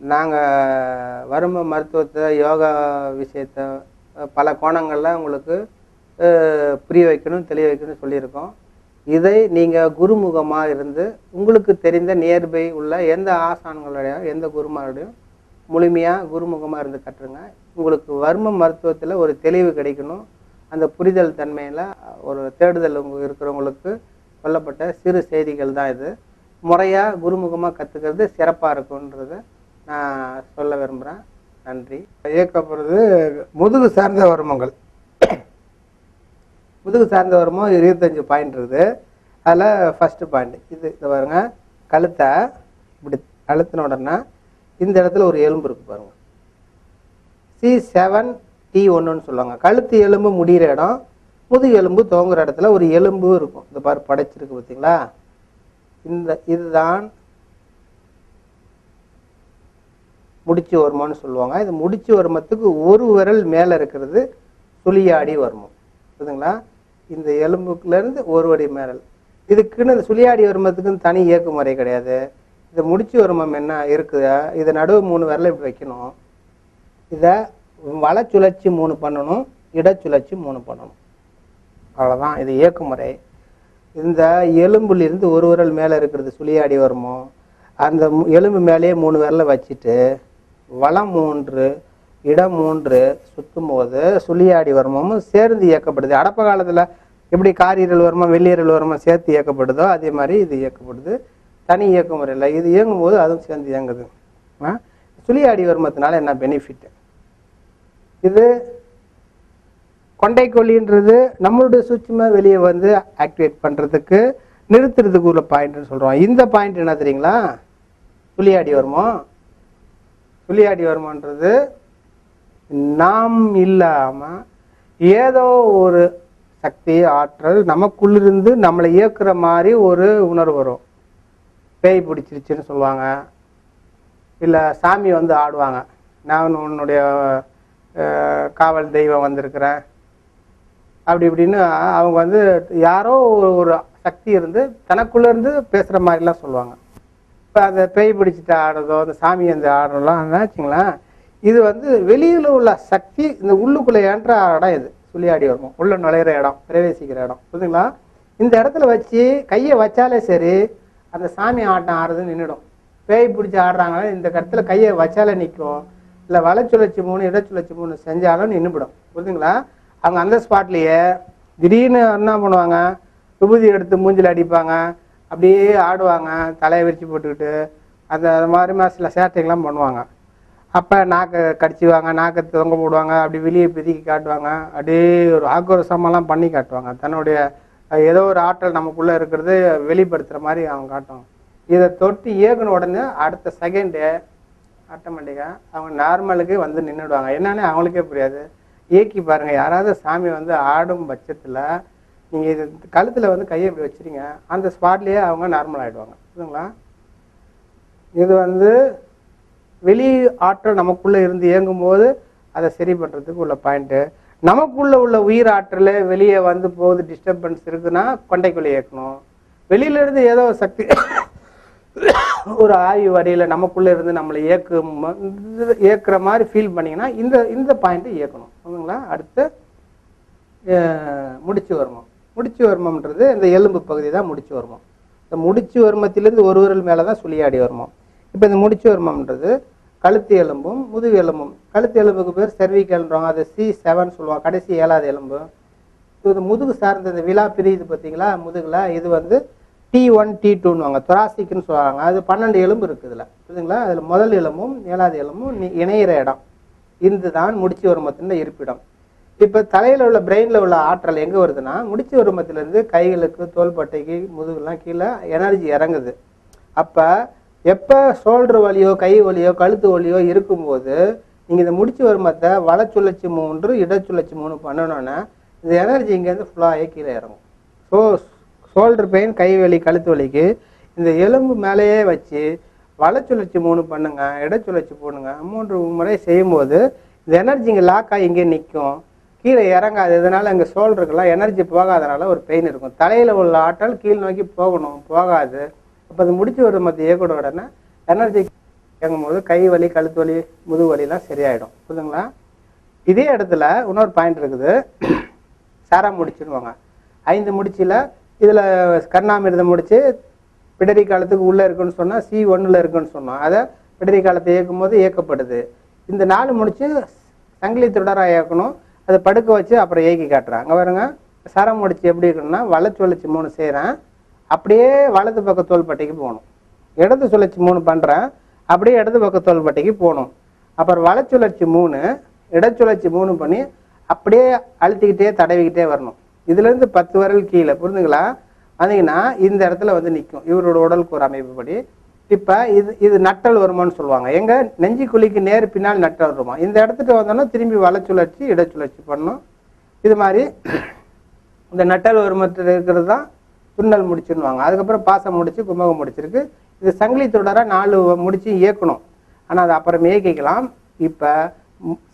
நாங்கள் வரும மருத்துவத்தை யோகா விஷயத்தை பல கோணங்களில் உங்களுக்கு புரிய வைக்கணும் தெளிய வைக்கணும்னு சொல்லியிருக்கோம். இதை நீங்கள் குருமுகமாக இருந்து உங்களுக்கு தெரிந்த நியர்பை உள்ள எந்த ஆசான்களுடைய எந்த குருமாரோடையும் முழுமையாக குருமுகமாக இருந்து கட்டுருங்க. உங்களுக்கு வர்ம மருத்துவத்தில் ஒரு தெளிவு கிடைக்கணும். அந்த புரிதல் தன்மையில் ஒரு தேடுதல் இருக்கிறவங்களுக்கு சொல்லப்பட்ட சிறு செய்திகள் தான் இது. முறையாக குருமுகமாக கற்றுக்கிறது சிறப்பாக இருக்குன்றதை நான் சொல்ல விரும்புகிறேன். நன்றி. இயக்கப்படுறது முதுகு சார்ந்த வருமங்கள். முதுகு சார்ந்த வருமம் 25 பாயிண்ட் இருக்குது. அதில் ஃபஸ்ட்டு பாயிண்ட் இது பாருங்க. கழுத்தை இப்படி அழுத்தின உடனே இந்த இடத்துல ஒரு எலும்பு இருக்குது பாருங்கள். C7T1ன்னு சொல்லுவாங்க. கழுத்து எலும்பு முடிகிற இடம், முதுகு எலும்பு துவங்குற இடத்துல ஒரு எலும்பு இருக்கும். இந்த பாரு படைச்சிருக்கு பார்த்தீங்களா? இதுதான் முடிச்சு வருமம்னு சொல்லுவாங்க. இது முடிச்சு வருமத்துக்கு ஒரு விரல் மேலே இருக்கிறது சுழியாடி வருமம். புரியுதுங்களா? இந்த எலும்புக்குலேருந்து ஒரு அடி மேரல். இதுக்குன்னு இந்த சுழியாடி வருமத்துக்குன்னு தனி இயக்கு முறை கிடையாது. இந்த முடிச்சு வருமம் என்ன இருக்குதா, இதை நடுவு 3 விரலை இப்படி வைக்கணும். இதை வலச்சுழற்சி 3 பண்ணணும், இடச்சுழற்சி 3 பண்ணணும். அவ்வளோதான் இது இயக்கு முறை. இந்த எலும்புலேருந்து ஒரு விரல் மேலே இருக்கிறது சுழியாடி வருமம். அந்த எலும்பு மேலேயே 3 விரலை வச்சுட்டு வலம் 3 இடம் 3 சுற்றும் போது சுழியாடி வருமமும் சேர்ந்து இயக்கப்படுது. அடப்ப காலத்தில் எப்படி காரீரல் வருமம் வெள்ளீரல் வருமம் சேர்த்து இயக்கப்படுதோ அதே மாதிரி இது இயக்கப்படுது. தனி இயக்க முறையில் இது இயங்கும் போது அதுவும் சேர்ந்து இயங்குது. சுழியாடி வருமத்தினால என்ன பெனிஃபிட்? இது கொண்டைக்கொல்லின்றது நம்மளுடைய சூட்சும வெளியே வந்து ஆக்டிவேட் பண்ணுறதுக்கு நிறுத்துறதுக்கு உள்ள பாயிண்ட்னு சொல்கிறோம். இந்த பாயிண்ட் என்ன தெரியுங்களா? சுழியாடி வருமம். சுழியாடி வருமன்றது நாம் இல்லாமல் ஏதோ ஒரு சக்தி ஆற்றல் நமக்குள்ளிருந்து நம்மளை இயக்குற மாதிரி ஒரு உணர்வு வரும். பேய் பிடிச்சிருச்சுன்னு சொல்லுவாங்க, இல்லை சாமி வந்து ஆடுவாங்க, நான் உன்னுடைய காவல் தெய்வம் வந்திருக்கிறேன் அப்படி இப்படின்னு அவங்க வந்து யாரோ ஒரு சக்தி இருந்து தனக்குள்ளேருந்து பேசுகிற மாதிரிலாம் சொல்லுவாங்க. இப்போ அந்த பேய் பிடிச்சிட்டு ஆடுறதோ அந்த சாமி அந்த ஆடுறதெல்லாம் வச்சுங்களேன், இது வந்து வெளியில் உள்ள சக்தி இந்த உள்ளுக்குள்ளே ஏன்ற இடம். இது சுழியாடி வருமம் உள்ள நுழையிற இடம், பிரவேசிக்கிற இடம். புரியுதுங்களா? இந்த இடத்துல வச்சு கையை வச்சாலே சரி அந்த சாமி ஆட்டம் ஆடுறதுன்னு நின்றுடும். பேய் பிடிச்சி ஆடுறாங்களே இந்த இடத்துல கையை வச்சாலே நிற்கும். இல்லை வலச்சுழற்சி 3 இடச்சுழற்சி 3 செஞ்சாலும் நின்றுபிடும். புரியுதுங்களா? அவங்க அந்த ஸ்பாட்லேயே திடீர்னு என்ன பண்ணுவாங்க, விபூதி எடுத்து மூஞ்சில் அடிப்பாங்க, அப்படியே ஆடுவாங்க, தலையை விரிச்சு போட்டுக்கிட்டு அந்த மாதிரி சில சேட்டைகள்லாம் பண்ணுவாங்க. அப்போ நாக்கை கடிச்சுவாங்க, நாக்கை தொங்க போடுவாங்க, அப்படி வெளியே பிதுக்கி காட்டுவாங்க, அப்படியே ஒரு ஆக்ரோஷமெல்லாம் பண்ணி காட்டுவாங்க. தன்னுடைய ஏதோ ஒரு ஆற்றல் நமக்குள்ளே இருக்கிறது வெளிப்படுத்துகிற மாதிரி அவங்க காட்டுவாங்க. இதை தொட்டு இயக்குன உடனே அடுத்த செகண்டு ஆட்டோமேட்டிக்காக அவங்க நார்மலுக்கு வந்து நின்றுடுவாங்க. என்னன்னு அவங்களுக்கே புரியாது. இயக்கி பாருங்கள். யாராவது சாமி வந்து ஆடும் பட்சத்தில் நீங்கள் இது கழுத்தில் வந்து கையை இப்படி வச்சுருங்க, அந்த ஸ்பாட்லேயே அவங்க நார்மல் ஆகிடுவாங்க. புரியுதுங்களா? இது வந்து வெளி ஆற்றல் நமக்குள்ளே இருந்து இயங்கும்போது அதை சரி பண்ணுறதுக்கு உள்ள பாயிண்ட்டு. நமக்குள்ளே உள்ள உயிர் ஆற்றல் வெளியே வந்து போகுது, டிஸ்டர்பன்ஸ் இருக்குன்னா கொண்டைக்குள்ளே இயக்கணும். வெளியிலேருந்து ஏதோ சக்தி ஒரு ஆய்வு வரையில் நமக்குள்ளே இருந்து நம்மளை இயக்குற மாதிரி ஃபீல் பண்ணிங்கன்னா இந்த பாயிண்ட்டு இயக்கணும். புரியுதுங்களா? அடுத்து முடிச்சு வருமம். முடிச்சு வருமம்ன்றது இந்த எலும்பு பகுதி தான் முடிச்சு வருமம். இந்த முடிச்சு வருமத்திலேருந்து ஒரு விரல் மேலே தான் சுழியாடி வருமம். இப்போ இந்த முடிச்சு வருமம்ன்றது கழுத்து எலும்பும் முதுகு எலும்பும். கழுத்து எலும்புக்கு பேர் செர்விக்கல்ன்றவங்க, அது C7 சொல்லுவாங்க, கடைசி 7வது எலும்பு. இது முதுகு சார்ந்த இந்த விழா பிரியுது பார்த்தீங்களா முதுகில், இது வந்து T1 T2ன்னுவாங்க, தொராசிக்னு சொல்லுவாங்க. அது 12 எலும்பு இருக்குது இதில். புரியுதுங்களா? அதில் முதல் எலும்பும் 7வது எலும்பும் இணையிற இடம். இதுதான் முடிச்சு வருமத்தின் இருப்பிடம். இப்போ தலையில் உள்ள பிரெயினில் உள்ள ஆற்றல் எங்கே வருதுன்னா முடிச்சு வருமத்திலேருந்து கைகளுக்கு தோள்பட்டைக்கு முதுகுலாம் கீழே எனர்ஜி இறங்குது. அப்போ எப்போ ஷோல்டர் வலியோ கை வலியோ கழுத்து வலியோ இருக்கும்போது நீங்கள் இந்த முடிச்சு வருமத்தை வலச்சுழற்சி 3 இடச்சுழற்சி 3 பண்ணணுன்னா இந்த எனர்ஜி இங்கேருந்து ஃபுல்லாக கீழே இறங்கும். ஸோ ஷோல்டர் பெயின் கை வலி கழுத்து வலிக்கு இந்த எலும்பு மேலேயே வச்சு வலச்சுழற்சி 3 பண்ணுங்க, இடச்சுழற்சி போடுங்க, 3 முறை செய்யும்போது இந்த எனர்ஜி இங்கே லாக் ஆகி இங்கே நிற்கும், கீழே இறங்காது. இதனால் இங்கே ஷோல்டருக்கெல்லாம் எனர்ஜி போகாதனால ஒரு பெயின் இருக்கும். தலையில் உள்ள ஆற்றல் கீழ் நோக்கி போகணும், போகாது. அப்போ அது முடிச்சு வரும் மற்ற இயக்கூட உடனே எனர்ஜி இயங்கும்போது கை வலி, கழுத்து வலி, முதுகு வலிலாம் சரியாயிடும். புரியுதுங்களா? இதே இடத்துல இன்னொரு பாயிண்ட் இருக்குது. சாரா முடிச்சுடுவாங்க. 5 முடிச்சில் இதில் கர்ணாமிர்தம் முடிச்சு பிடரி காலத்துக்கு உள்ளே இருக்குன்னு சொன்னால் C1 இருக்குன்னு சொன்னோம். அதை பிடரி காலத்தை இயக்கும் போது இயக்கப்படுது. இந்த 4 முடிச்சு சங்கிலி தொடராக இயக்கணும். அதை படுக்க வச்சு அப்புறம் இயக்கி காட்டுறாங்க. அங்கே பாருங்க, சரம் முடிச்சு எப்படி இருக்குன்னா வளச்சுழற்சி 3 செய்கிறேன், அப்படியே வலது பக்க தோள்பட்டைக்கு போகணும். இடது சுழற்சி 3 பண்ணுறேன், அப்படியே இடது பக்க தோள்பட்டைக்கு போகணும். அப்புறம் வளச்சுழற்சி 3, இடச்சுழற்சி 3 பண்ணி அப்படியே அழுத்திக்கிட்டே தடவிக்கிட்டே வரணும். இதுலேருந்து 10 விரல் கீழே. புரிஞ்சுங்களா? வந்தீங்கன்னா இந்த இடத்துல வந்து நிற்கும் இவரோட உடலுக்கு ஒரு அமைப்புப்படி. இப்போ இது நட்டல் வருமானு சொல்லுவாங்க. எங்க நெஞ்சி குழிக்கு நேர் பின்னால் நட்டல் வருமா. இந்த இடத்துக்கு வந்தோன்னா திரும்பி வளச்சுழற்சி இடச்சுழற்சி பண்ணணும். இது மாதிரி இந்த நட்டல் வருமத்தில் இருக்கிறது தான் துண்ணல் முடிச்சுன்னுவாங்க. அதுக்கப்புறம் பாசம் முடிச்சு கும்பகம் முடிச்சிருக்கு. இது சங்கிலி தொடராக 4 முடிச்சு இயக்கணும். ஆனால் அது அப்புறம் இயக்கிக்கலாம். இப்போ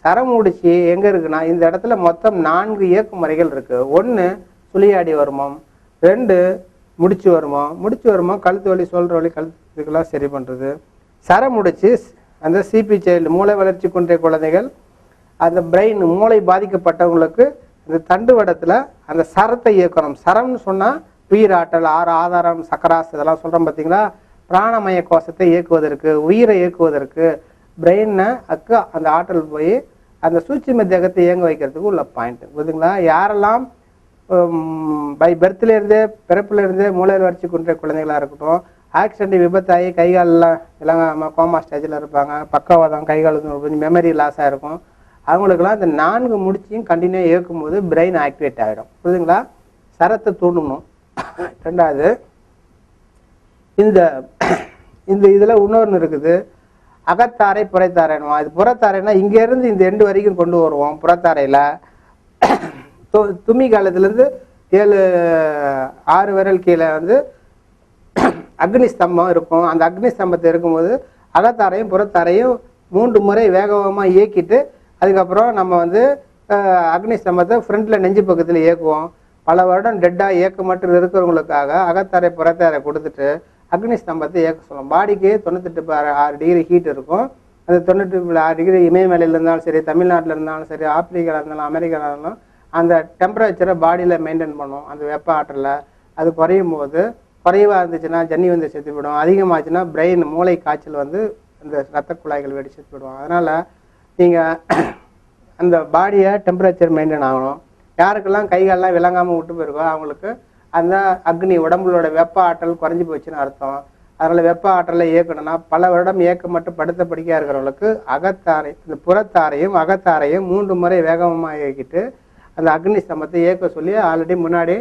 சரம் முடிச்சு எங்கே இருக்குன்னா இந்த இடத்துல மொத்தம் 4 இயக்கு முறைகள் இருக்குது. 1 சுழியாடி வருமம், 2 முடிச்சு வருமம் கழுத்து வலி, சொல்கிற வலி, கழுத்துக்கெல்லாம் சரி பண்ணுறது. சரம் முடிச்சு அந்த சிபி சைல்டு மூளை வளர்ச்சி குன்றிய குழந்தைகள், அந்த பிரெயின் மூளை பாதிக்கப்பட்டவங்களுக்கு இந்த தண்டுவடத்தில் அந்த சரத்தை இயக்கணும். சரம்னு சொன்னால் உயிர் ஆற்றல், ஆதாரம், சக்கராஸ் இதெல்லாம் சொல்கிறோம் பார்த்தீங்களா. பிராணமய கோஷத்தை இயக்குவதற்கு, உயிரை இயக்குவதற்கு பிரெயினை அந்த ஆற்றல் போய் அந்த சூட்சும தேகத்தை இயங்க வைக்கிறதுக்கு உள்ள பாயிண்ட். புரியுதுங்களா? யாரெல்லாம் பை பர்த்லேருந்தே பிறப்புலேருந்தே மூளையில் வளர்ச்சி குன்றிய குழந்தைகளாக இருக்கட்டும், ஆக்சிடென்ட் விபத்தாகி கைகாலெலாம் எல்லாம் கோமா ஸ்டேஜில் இருப்பாங்க, பக்கவாதம், கைகால் மெமரி லாஸ் ஆகிருக்கும், அவங்களுக்கெல்லாம் இந்த 4 முடிச்சியும் கண்டினியூ இயக்கும் போது பிரெயின் ஆக்டிவேட் ஆகிடும். புரியுதுங்களா? சரத்தை தூண்டணும். 2வது இந்த இதில் இன்னொன்று இருக்குது, அகத்தாரை புறத்தாரைனுவோம். அது புறத்தாரைனா இங்கேருந்து இந்த எண்டு வரைக்கும் கொண்டு வருவோம். புறத்தாரையில் தும்மி காலத்துலேருந்து 7-6 விரல் கீழே வந்து அக்னி ஸ்தம்பம் இருக்கும். அந்த அக்னி ஸ்தம்பத்தை இருக்கும்போது அகத்தாரையும் புறத்தாரையும் 3 முறை வேகமாக இயக்கிட்டு அதுக்கப்புறம் நம்ம வந்து அக்னி ஸ்தம்பத்தை ஃப்ரண்ட்டில் நெஞ்சு பக்கத்தில் இயக்குவோம். பல வருடம் டெட்டாக இயக்க மட்டும் இருக்கிறவங்களுக்காக அகத்தாரை புறத்தாரை கொடுத்துட்டு அக்னி ஸ்தம்பத்தை இயக்க சொல்லுவோம். பாடிக்கு 98.6 டிகிரி ஹீட் இருக்கும். அந்த 98.6 டிகிரி இமயமலையில் இருந்தாலும் சரி, தமிழ்நாட்டில் இருந்தாலும் சரி, ஆப்பிரிக்காவில் இருந்தாலும் அமெரிக்காவில் இருந்தாலும் அந்த டெம்பரேச்சரை பாடியில் மெயின்டைன் பண்ணும். அந்த வெப்ப ஆற்றலை அது குறையும் போது, குறைவாக இருந்துச்சுன்னா ஜன்னி வந்து செத்து போயிடும், அதிகமாச்சுன்னா பிரெயின் மூளை காய்ச்சல் வந்து இந்த ரத்த குழாய்கள் வெடி செத்து போயிடும். அதனால் நீங்கள் அந்த பாடியை டெம்பரேச்சர் மெயின்டைன் ஆகணும். யாருக்கெல்லாம் கைகாலெலாம் விளங்காமல் விட்டு போயிருக்கோ அவங்களுக்கு அந்த அக்னி உடம்புகளோட வெப்ப ஆற்றல் குறைஞ்சி போச்சுன்னு அர்த்தம். அதனால் வெப்ப ஆற்றலை இயக்கணும்னா பல வருடம் இயக்க மட்டும் படுத்த படிக்கையாக இருக்கிறவங்களுக்கு அகத்தாரை, இந்த புறத்தாரையும் அகத்தாரையும் 3 முறை வேகமாக இயக்கிட்டு அந்த அக்னி ஸ்தம்பத்தை இயக்க சொல்லி ஆல்ரெடி முன்னாடி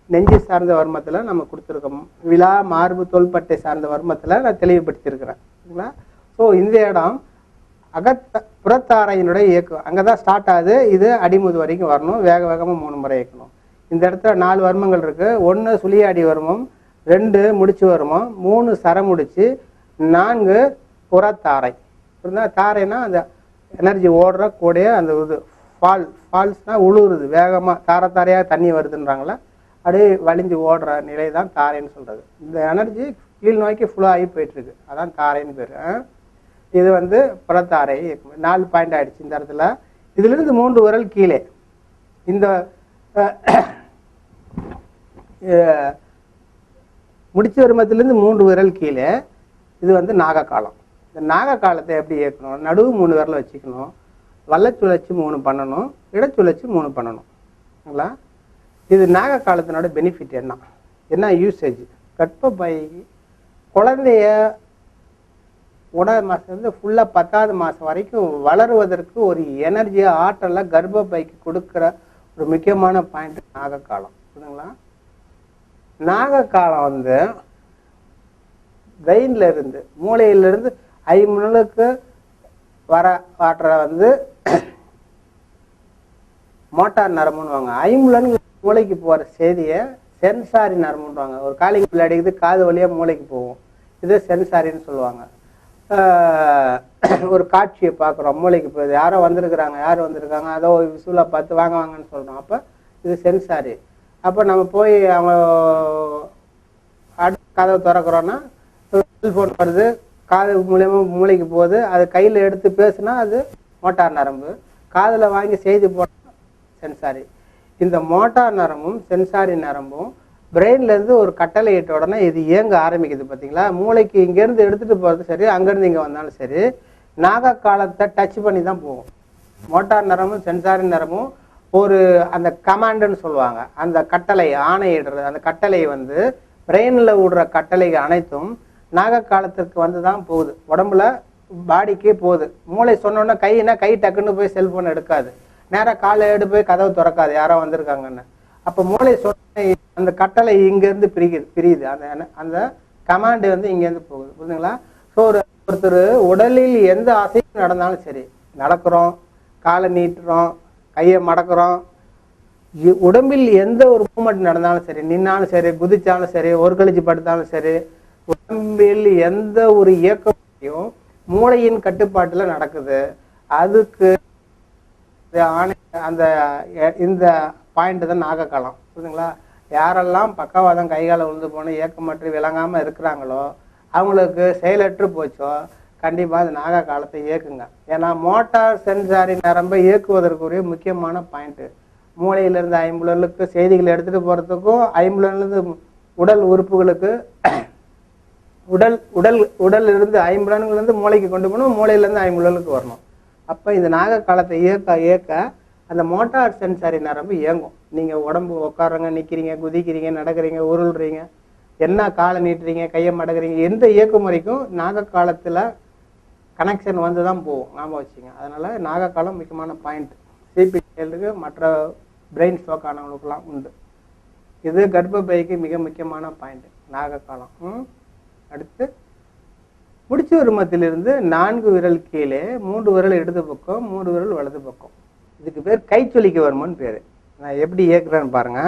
நெஞ்சு சார்ந்த வர்மத்தில் நம்ம கொடுத்துருக்கோம். விழா மார்பு தோள்பட்டை சார்ந்த வர்மத்தில் நான் தெளிவுபடுத்தியிருக்கிறேன். சரிங்களா? ஸோ இந்த இடம் புறத்தாரையினுடைய இயக்கம் அங்கே தான் ஸ்டார்ட் ஆகுது. இது அடிமுது வரைக்கும் வரணும். வேகமாக 3 முறை இயக்கணும். இந்த இடத்துல 4 வர்மங்கள் இருக்குது. 1 சுழியாடி வர்மம், 2 முடிச்சு வர்மம், 3 சரம் முடிச்சு, 4 புறத்தாரை. தாரைனா அந்த எனர்ஜி ஓடுற கூடிய அந்த இது ஃபால்ஸ்னால் உழுவுறது வேகமாக தாரையாக தண்ணி வருதுன்றாங்களே, அப்படியே வலிஞ்சு ஓடுற நிலை தான் தாரைன்னு சொல்கிறது. இந்த எனர்ஜி கீழ் நோக்கி ஃபுல்லாக ஆகி போயிட்டுருக்கு, அதான் தாரைன்னு பேர். இது வந்து புறத்தாரை. 4 பாயிண்ட் ஆகிடுச்சு இந்த இடத்துல. இதுலேருந்து 3 விரல் கீழே இந்த முடிச்சு வருமத்திலேருந்து 3 விரல் கீழே இது வந்து நாகக்காலம். இந்த நாகக்காலத்தை எப்படி இயக்கணும்? நடுவு 3 விரலை வச்சுக்கணும், வல்லச்சுழற்சி 3 பண்ணணும், இடச்சுழற்சி 3 பண்ணணும்ங்களா. இது நாகக்காலத்தினோட பெனிஃபிட் என்ன யூசேஜ்? கர்ப்பப்பை குழந்தைய 1 மாதத்துலேருந்து ஃபுல்லாக 10வது மாதம் வரைக்கும் வளருவதற்கு ஒரு எனர்ஜியை ஆற்றலை கர்ப்பப்பைக்கு கொடுக்குற ஒரு முக்கியமான பாயிண்ட் நாகக்காலம். புரியுதுங்களா? நாகக்காலம் வந்து பிரெயின்ல இருந்து மூளையிலிருந்து ஐம்புலனுக்கு வர ஆற்றலை வந்து மோட்டார் நரம்புன்னுவாங்க. ஐம்புலன் மூளைக்கு போகிற செய்தியை சென்சாரி நரம்புன்றாங்க. ஒரு காலிங் பிள்ளை அடிக்குது, காது வழியாக மூளைக்கு போகும், இது சென்சாரின்னு சொல்லுவாங்க. ஒரு காட்சியை பார்க்குறோம், மூளைக்கு போகுது, யார் வந்திருக்காங்க, அதோ விசுவலாக பார்த்து வாங்கன்னு சொல்கிறோம், அப்போ இது சென்சாரி. அப்போ நம்ம போய் அவங்க அடுத்த கதவை திறக்கிறோன்னா செல்ஃபோன் வருது, காது மூலயமா மூளைக்கு போகுது. அது கையில் எடுத்து பேசுனா அது மோட்டார் நரம்பு, காதில் வாங்கி செய்தி போட்டால் சென்சாரி. இந்த மோட்டார் நரம்பும் சென்சாரி நரம்பும் பிரெயின்லேருந்து ஒரு கட்டளை இட்ட உடனே இது இயங்க ஆரம்பிக்குது. பார்த்தீங்களா, மூளைக்கு இங்கேருந்து எடுத்துகிட்டு போகிறது சரி, அங்கேருந்து இங்கே வந்தாலும் சரி, நாக காலத்தை டச் பண்ணி தான் போகும். மோட்டார் நரம்பும் சென்சாரி நரம்பும் ஒரு அந்த கமாண்டுன்னு சொல்லுவாங்க, அந்த கட்டளை ஆணையிடுறது, அந்த கட்டளை வந்து பிரெயினில் விடுற கட்டளை அனைத்தும் நாக காலத்திற்கு வந்து தான் போகுது, உடம்புல பாடிக்கே போகுது. மூளை சொன்னோன்னா கையினா கை டக்குன்னு போய் செல்ஃபோன் எடுக்காது, நேராக காலை எடுத்து போய் கதவை திறக்காது யாரோ வந்திருக்காங்கன்னு. அப்போ மூளை சொன்ன அந்த கட்டளை இங்கேருந்து பிரியுது, அந்த அந்த கமாண்டு வந்து இங்கேருந்து போகுது. புரியுதுங்களா? ஸோ ஒருத்தர் உடலில் எந்த அசைவு நடந்தாலும் சரி, நடக்கிறோம், காலை நீட்டுறோம், கையை மடக்கிறோம், உடம்பில் எந்த ஒரு மூமெண்ட் நடந்தாலும் சரி, நின்னாலும் சரி, குதிச்சாலும் சரி, ஒரு கழிச்சு படுத்தாலும் சரி, உடம்பில் எந்த ஒரு இயக்கத்தையும் மூளையின் கட்டுப்பாட்டில் நடக்குது. அதுக்கு அந்த இந்த பாயிண்ட் தான் நாகக்காலம். புரியுதுங்களா? யாரெல்லாம் பக்கவாதம் கைகால விழுந்து போன இயக்கமற்று விளங்காமல் இருக்கிறாங்களோ அவங்களுக்கு செயலற்று போச்சோ கண்டிப்பாக அது நாக காலத்தை இயக்குங்க. ஏன்னா மோட்டார் சென்சாரி நரம்பை இயக்குவதற்குரிய முக்கியமான பாயிண்ட்டு மூளையிலிருந்து ஐம்புலனுக்கு செய்திகளை எடுத்துகிட்டு போகிறதுக்கும், ஐம்புலன்லேருந்து உடல் உறுப்புகளுக்கு உடல் இருந்து ஐம்புலன்கள்லேருந்து மூளைக்கு கொண்டு போகணும், மூளையிலேருந்து ஐம்புலனுக்கு வரணும். அப்போ இந்த நாக காலத்தை இயக்க அந்த மோட்டார் சென்சாரி நரம்பு இயங்கும். நீங்கள் உடம்பு உட்காருங்க, நிற்கிறீங்க, குதிக்கிறீங்க, நடக்கிறீங்க, உருள்றீங்க, என்ன காலை நீட்டுறீங்க, கையை மடக்கிறீங்க, எந்த இயக்க முறைக்கும் நாக காலத்தில் கனெக்ஷன் வந்து தான் போகும். ஞாபகம் வச்சுங்க. அதனால் நாக காலம் முக்கியமான பாயிண்ட். சிபிஎல்லுக்கு மற்ற பிரெயின் ஸ்ட்ரோக் ஆனவங்களுக்குலாம் உண்டு. இது கர்ப்பப்பைக்கு மிக முக்கியமான பாயிண்ட் நாக காலம். அடுத்து முடிச்சு வருமத்திலிருந்து 4 விரல் கீழே, 3 விரல் இடது பக்கம், 3 விரல் வலது பக்கம். இதுக்கு பேர் கைச்சொலிக்கு வருமானு பேர். நான் எப்படி இயக்குறேன்னு பாருங்க.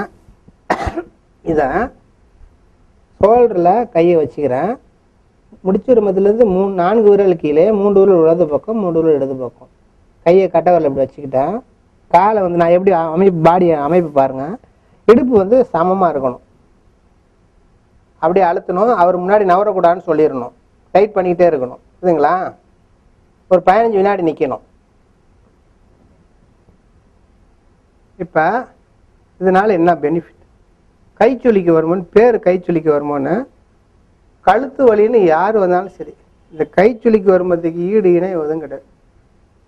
இதை ஷோல்டரில் கையை வச்சுக்கிறேன். முடிச்சு வருமத்திலேருந்து 4 விரல் கீழே, 3 விரல் வலது பக்கம், 3 விரல் இடது பக்கம். கையை கட்டவரில் இப்படி வச்சுக்கிட்டேன். காலை வந்து நான் எப்படி பாடி அமைப்பு பாருங்க. இடுப்பு வந்து சமமாக இருக்கணும், அப்படியே அழுத்தணும். அவர் முன்னாடி நவரக்கூடாதுன்னு சொல்லிடணும், டைட் பண்ணிக்கிட்டே இருக்கணும். புரியுதுங்களா? ஒரு 15 வினாடி நிற்கணும். இப்போ இதனால என்ன பெனிஃபிட்? கைச்சொலிக்கு வருமோன்னு பேர். கைச்சொலிக்கு வருமோன்னு கழுத்து வலின்னு யார் வந்தாலும் சரி, இந்த கைச்சொலிக்கு வரும்போதுக்கு ஈடு இணை எதுவும் கிடையாது.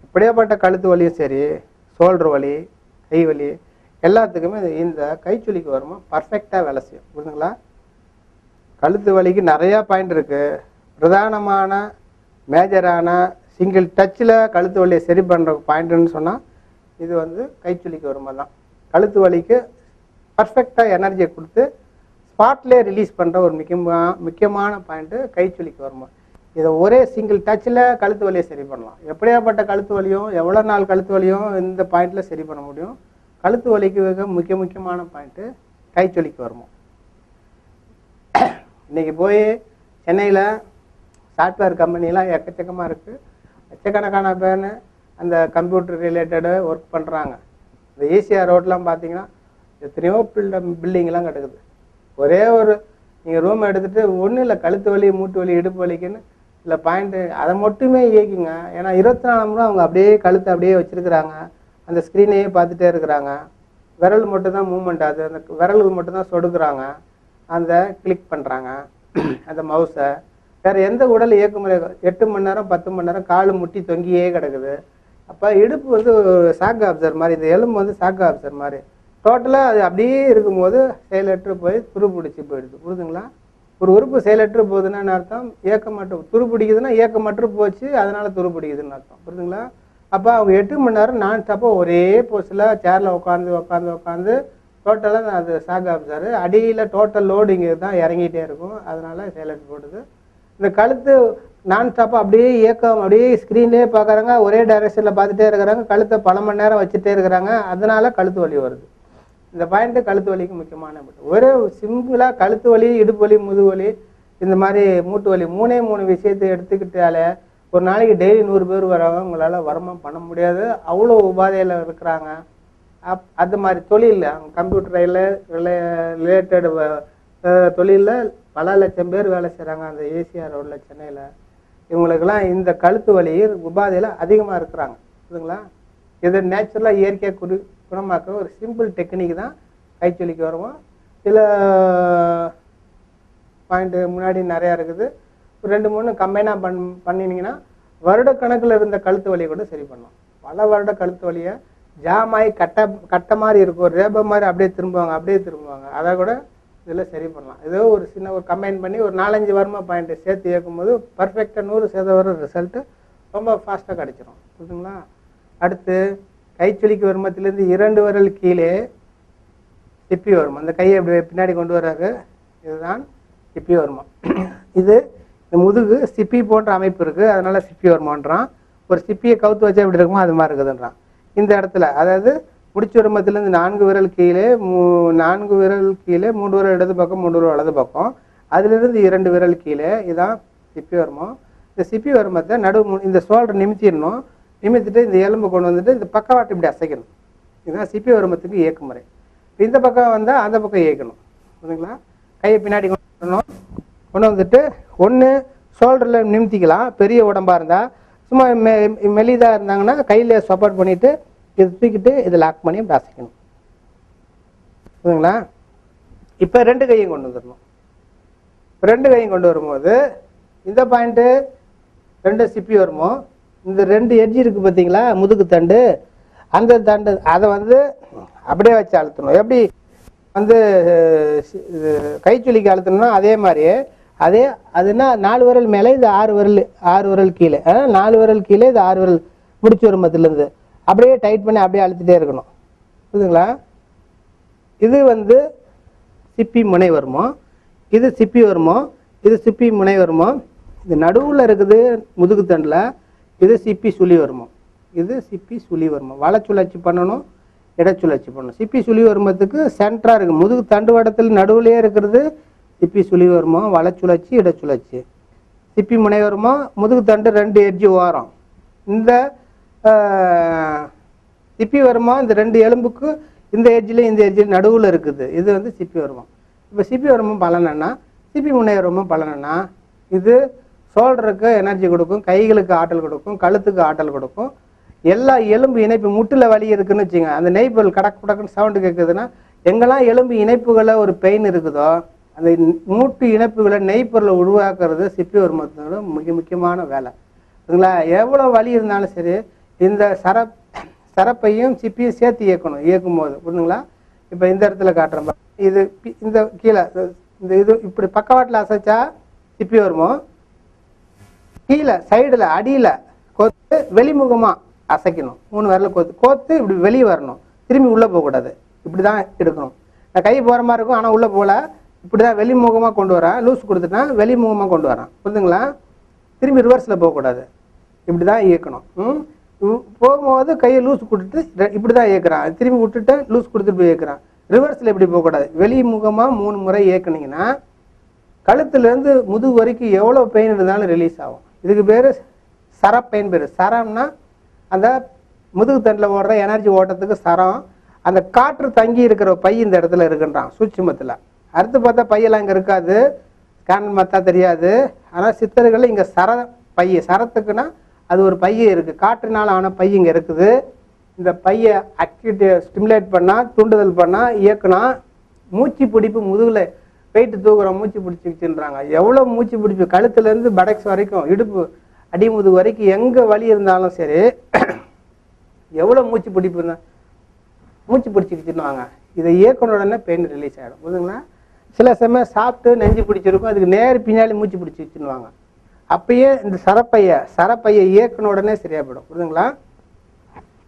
இப்படியாப்பட்ட கழுத்து வலியும் சரி, ஷோல்டர் வலி, கை வலி, எல்லாத்துக்குமே இந்த கைச்சொலிக்கு வருமோ பர்ஃபெக்டாக வேலை செய்யும். புரியுதுங்களா? கழுத்து வலிக்கு நிறையா பாயிண்ட் இருக்குது. பிரதானமான மேஜரான சிங்கிள் டச்சில் கழுத்து வலியை சரி பண்ணுற பாயிண்ட்டுன்னு சொன்னால் இது வந்து கைச்சொலிக்கு வரும்போது தான். கழுத்து வலிக்கு பர்ஃபெக்டாக எனர்ஜியை கொடுத்து ஸ்பாட்லேயே ரிலீஸ் பண்ணுற ஒரு முக்கியமான பாயிண்ட்டு கைச்சொலிக்கு வரும்போது. இதை ஒரே சிங்கிள் டச்சில் கழுத்து வலியை சரி பண்ணலாம். எப்படியாப்பட்ட கழுத்து வலியும் எவ்வளோ நாள் கழுத்து வலியும் இந்த பாயிண்டில் சரி பண்ண முடியும். கழுத்து வலிக்கு முக்கியமான பாயிண்ட்டு கைச்சொலிக்கு வருமோ. இன்றைக்கி போய் சென்னையில் சாஃப்ட்வேர் கம்பெனிலாம் எக்கச்சக்கமாக இருக்குது. லட்சக்கணக்கான பேர் அந்த கம்ப்யூட்டர் ரிலேட்டடு ஒர்க் பண்ணுறாங்க. இந்த ஈசிஆர் ரோட்லாம் பார்த்தீங்கன்னா எத்தனையோ பில்டிங்லாம் கிடக்குது. ஒரே ஒரு நீங்கள் ரூம் எடுத்துகிட்டு ஒன்றும் இல்லை, கழுத்து வலி, மூட்டு வலி, இடுப்பு வலிக்குன்னு இல்லை பாயிண்ட்டு அதை மட்டுமே இயக்குங்க. ஏன்னா 24 மணி அவங்க அப்படியே கழுத்தை அப்படியே வச்சுருக்குறாங்க, அந்த ஸ்க்ரீனையே பார்த்துட்டே இருக்கிறாங்க. விரல் மட்டும்தான் மூவ்மெண்ட் ஆகுது, அந்த விரலுக்கு மட்டும்தான் சொடுக்குறாங்க, அந்த கிளிக் பண்ணுறாங்க அந்த மவுஸை. வேறு எந்த உடல் இயக்க முறை 8 மணி நேரம் 10 மணி நேரம் கால் முட்டி தொங்கியே கிடக்குது. அப்போ இடுப்பு வந்து ஷாக் அப்சர் மாதிரி, இந்த எலும்பு வந்து ஷாக் அப்சர் மாதிரி டோட்டலாக அது அப்படியே இருக்கும்போது செயலற்று போய் துருப்பிடிச்சி போயிடுது. புரியுதுங்களா? ஒரு உறுப்பு செயலற்று போகுதுன்னு அர்த்தம் இயக்கமற்று, துருப்பிடிக்குதுன்னா இயக்கமற்று போச்சு, அதனால் துருப்பிடிக்குதுன்னு அர்த்தம். புரியுதுங்களா? அப்போ அவங்க 8 மணி நேரம் நான் ஸ்டாப்பாக ஒரே போஸ்டில் சேரில் உட்காந்து டோட்டலாக அது ஷாக் அப்சர் அடியில் டோட்டல் லோடிங்கு தான் இறங்கிட்டே இருக்கும், அதனால் செயலற்று போடுது. இந்த கழுத்து நான் ஸ்டாப்பாக அப்படியே இயக்கம், அப்படியே ஸ்க்ரீன்லேயே பார்க்குறாங்க, ஒரே டைரெக்ஷனில் பார்த்துட்டே இருக்கிறாங்க, கழுத்தை பல மணி நேரம் வச்சுட்டே இருக்கிறாங்க, அதனால கழுத்து வலி வருது. இந்த பாயிண்ட்டு கழுத்து வலிக்கு முக்கியமான பாயிண்ட். ஒரே சிம்பிளாக கழுத்து வலி, இடுப்பு வலி, முதுகு வலி, இந்த மாதிரி மூட்டு வலி 3 விஷயத்தை எடுத்துக்கிட்டாலே ஒரு நாளைக்கு டெய்லி 100 பேர் வராங்க. உங்களால் வருமானம் பண்ண முடியாது, அவ்வளோ உபாதையில் இருக்கிறாங்க. அது மாதிரி தொழிலில் கம்ப்யூட்டர் ரிலேட்டடு தொழிலில் பல லட்சம் பேர் வேலை செய்கிறாங்க அந்த ஏசிஆர் ரோடில் சென்னையில். இவங்களுக்கெல்லாம் இந்த கழுத்து வலி உபாதையில் அதிகமாக இருக்கிறாங்க. புரியுதுங்களா? இதை நேச்சுரலாக இயற்கையாக குணமாக்க ஒரு சிம்பிள் டெக்னிக் தான் கைச்சொலிக்கு வருவோம். சில பாயிண்ட் முன்னாடி நிறையா இருக்குது. ஒரு 2-3 கம்பைனாக பண்ணினீங்கன்னா வருடக்கணக்கில் இருந்த கழுத்து வலியை கூட சரி பண்ணலாம். பல வருட கழுத்து வலியை ஜாமாயி கட்ட மாதிரி இருக்கும், ஒரு ரேப மாதிரி அப்படியே திரும்புவாங்க. அதை கூட இதில் சரி பண்ணலாம். ஏதோ ஒரு சின்ன ஒரு கம்பைன் பண்ணி ஒரு 4-5 வருமா பாயிண்ட்டை சேர்த்து இயக்கும்போது பர்ஃபெக்டாக 100% ரிசல்ட்டு ரொம்ப ஃபாஸ்ட்டாக கிடச்சிரும். புரியுதுங்களா? அடுத்து கைச்சொலிக்கு வருமத்திலேருந்து 2 விரல் கீழே சிப்பி வருமா. அந்த கையை அப்படி பின்னாடி கொண்டு வர்றாரு, இதுதான் சிப்பி வருமா. இது இந்த முதுகு சிப்பி போன்ற அமைப்பு இருக்குது, அதனால சிப்பி வருமான்றான். ஒரு சிப்பியை கவுத்து வச்சா எப்படி இருக்குமோ அது மாதிரி இருக்குதுன்றான். இந்த இடத்துல அதாவது முடிச்சு வருமத்திலேருந்து 4 விரல் கீழே 4 விரல் கீழே 3 விரல் இடது பக்கம் 3 விரல் வலது பக்கம், அதிலிருந்து 2 விரல் கீழே, இதான் சிப்பி வருமம். இந்த சிப்பி வருமத்தை இந்த ஷோல்டர் நிமித்திடணும். நிமித்திட்டு இந்த எலும்பு கொண்டு வந்துட்டு இந்த பக்கவாட்டு இப்படி அசைக்கணும். இதுதான் சிப்பி வருமத்துக்கு இயக்குமுறை. இந்த பக்கம் வந்தால் அந்த பக்கம் இயக்கணும். புரியுதுங்களா? கையை பின்னாடி கொண்டு வந்துட்டு ஒன்று ஷோல்டரில் நிமித்திக்கலாம். பெரிய உடம்பாக இருந்தால், சும்மா மெலிதாக இருந்தாங்கன்னா கையில் சப்போர்ட் பண்ணிவிட்டு இதை தூக்கிட்டு இதை லாக் பண்ணி இப்படி அசைக்கணும். புரியுதுங்களா? இப்போ 2 கையும் கொண்டு வந்துடணும். 2 கையும் கொண்டு வரும்போது இந்த பாயிண்ட்டு 2 சிப்பி வருமோ, இந்த 2 எட்ஜ் இருக்குது பார்த்தீங்களா, முதுகு தண்டு, அந்த தண்டு அதை அப்படியே வச்சு அழுத்தணும். எப்படி கைச்சொலிக்கு அழுத்தணும்னா அதே மாதிரியே அதுனா 4 விரல் மேலே, இது 6 விரல் கீழே, 4 விரல் கீழே, இது 6 விரல் முடிச்சு வருமத்திலேருந்து அப்படியே டைட் பண்ணி அப்படியே அழுத்திட்டே இருக்கணும். புரியுதுங்களா? இது சிப்பி முனை வருமோ, இது சிப்பி வருமோ, இது சிப்பி முனை வருமோ. இது நடுவில் இருக்குது முதுகு தண்டில், இது சிப்பி சுழி வருமோ, இது சிப்பி சுழி வருமோ. வளச்சுழற்சி பண்ணணும், இடச்சுழற்சி பண்ணணும். சிப்பி சுழி வருமத்துக்கு சென்டராக இருக்குது, முதுகு தண்டு வடத்தில் நடுவுலையே இருக்கிறது சிப்பி சுழி வருமோ, வளச்சுழற்சி இடச்சுழற்சி. சிப்பி முனை வருமோ, முதுகு தண்டு 2 எட்ஜி ஓரம். இந்த சிப்பி வருமா இந்த 2 எலும்புக்கு இந்த எட்ஜில் இந்த எட்ஜில் நடுவில் இருக்குது, இது சிப்பி வருமம். இப்போ சிப்பி வருமம் பலனா, சிப்பி முனை வருமம் பலனா, இது ஷோல்டருக்கு எனர்ஜி கொடுக்கும், கைகளுக்கு ஆற்றல் கொடுக்கும், கழுத்துக்கு ஆற்றல் கொடுக்கும். எல்லா எலும்பு இணைப்பு முட்டில் வலி இருக்குன்னு வச்சுங்க, அந்த நெய்ப்பொருள் கடக்குன்னு சவுண்டு கேட்குதுன்னா, எங்கெல்லாம் எலும்பு இணைப்புகளை ஒரு பெயின் இருக்குதோ அந்த மூட்டு இணைப்புகளை நெய்ப்பொருளை உருவாக்குறது சிப்பி வருமத்தோட முக்கியமான வேலை. சரிங்களா? எவ்வளோ வலி இருந்தாலும் சரி இந்த சரப்பையும் சிப்பியும் சேர்த்து இயக்கும் போது. புரியுதுங்களா? இப்போ இந்த இடத்துல காட்டுறோம், இது இந்த கீழே இது இப்படி பக்கவாட்டில் அசைச்சா சிப்பி வருமோ, கீழே சைடில் அடியில் கோத்து வெளிமுகமாக அசைக்கணும். 3 விரல கோத்து இப்படி வெளியே வரணும், திரும்பி உள்ளே போகக்கூடாது. இப்படி தான் எடுக்கணும். நான் கை போகிற மாதிரி இருக்கும், ஆனால் உள்ளே போகல. இப்படி தான் வெளிமுகமாக கொண்டு வரேன், லூஸ் கொடுத்துட்டா வெளிமுகமாக கொண்டு வரேன். புரியுதுங்களா? திரும்பி ரிவர்ஸில் போகக்கூடாது, இப்படி தான் இயக்கணும். போகும்போது கையை லூஸ் கொடுத்துட்டு இப்படி தான் இயக்குறான், திரும்பி விட்டுட்டு லூஸ் கொடுத்துட்டு போய் இயக்குறான். ரிவர்ஸில் இப்படி போகக்கூடாது. வெளிமுகமாக 3 முறை இயக்குனீங்கன்னா கழுத்துலேருந்து முதுகு வரைக்கும் எவ்வளோ பெயின் இருந்தாலும் ரிலீஸ் ஆகும். இதுக்கு பேர் சரப்பெயின் பேர். சரம்னா அந்த முதுகு தண்டில் ஓடுற எனர்ஜி ஓட்டத்துக்கு சரம். அந்த காற்று தங்கி இருக்கிற பை இந்த இடத்துல இருக்குன்றான் சூட்சுமத்தில். அடுத்து பார்த்தா பையெல்லாம் இங்கே இருக்காது, ஸ்கேன் பார்த்தா தெரியாது. ஆனால் சித்தர்கள் இங்கே சரத்துக்குன்னா அது ஒரு பைய இருக்குது, காற்றினால் ஆன பை இங்கே இருக்குது. இந்த பையை ஆக்டிவிட்டி ஸ்டிமுலேட் பண்ணால், தூண்டுதல் பண்ணால், இயக்குனா மூச்சு பிடிப்பு முதுகில் வெயிட்டு தூக்குறோம், மூச்சு பிடிச்சிக்கிச்சுன்றாங்க. எவ்வளோ மூச்சு பிடிப்பு கழுத்துலேருந்து படக்ஸ் வரைக்கும், இடுப்பு அடிமுதுகு வரைக்கும் எங்கே வலி இருந்தாலும் சரி, எவ்வளோ மூச்சு பிடிப்பு இருந்தால் மூச்சு பிடிச்சிக்கிச்சுன்னுவாங்க. இதை இயக்கணும் உடனே பெயின் ரிலீஸ் ஆகிடும். புரியுதுங்களா? சில சமயம் சாப்பிட்டு நெஞ்சு பிடிச்சிருக்கும், அதுக்கு நேர் பின்னாடி மூச்சு பிடிச்சிக்கிச்சுன்னுவாங்க. அப்பயே இந்த சரப்பையை இயக்கணும் உடனே சரியா போயிடும். புரியுதுங்களா?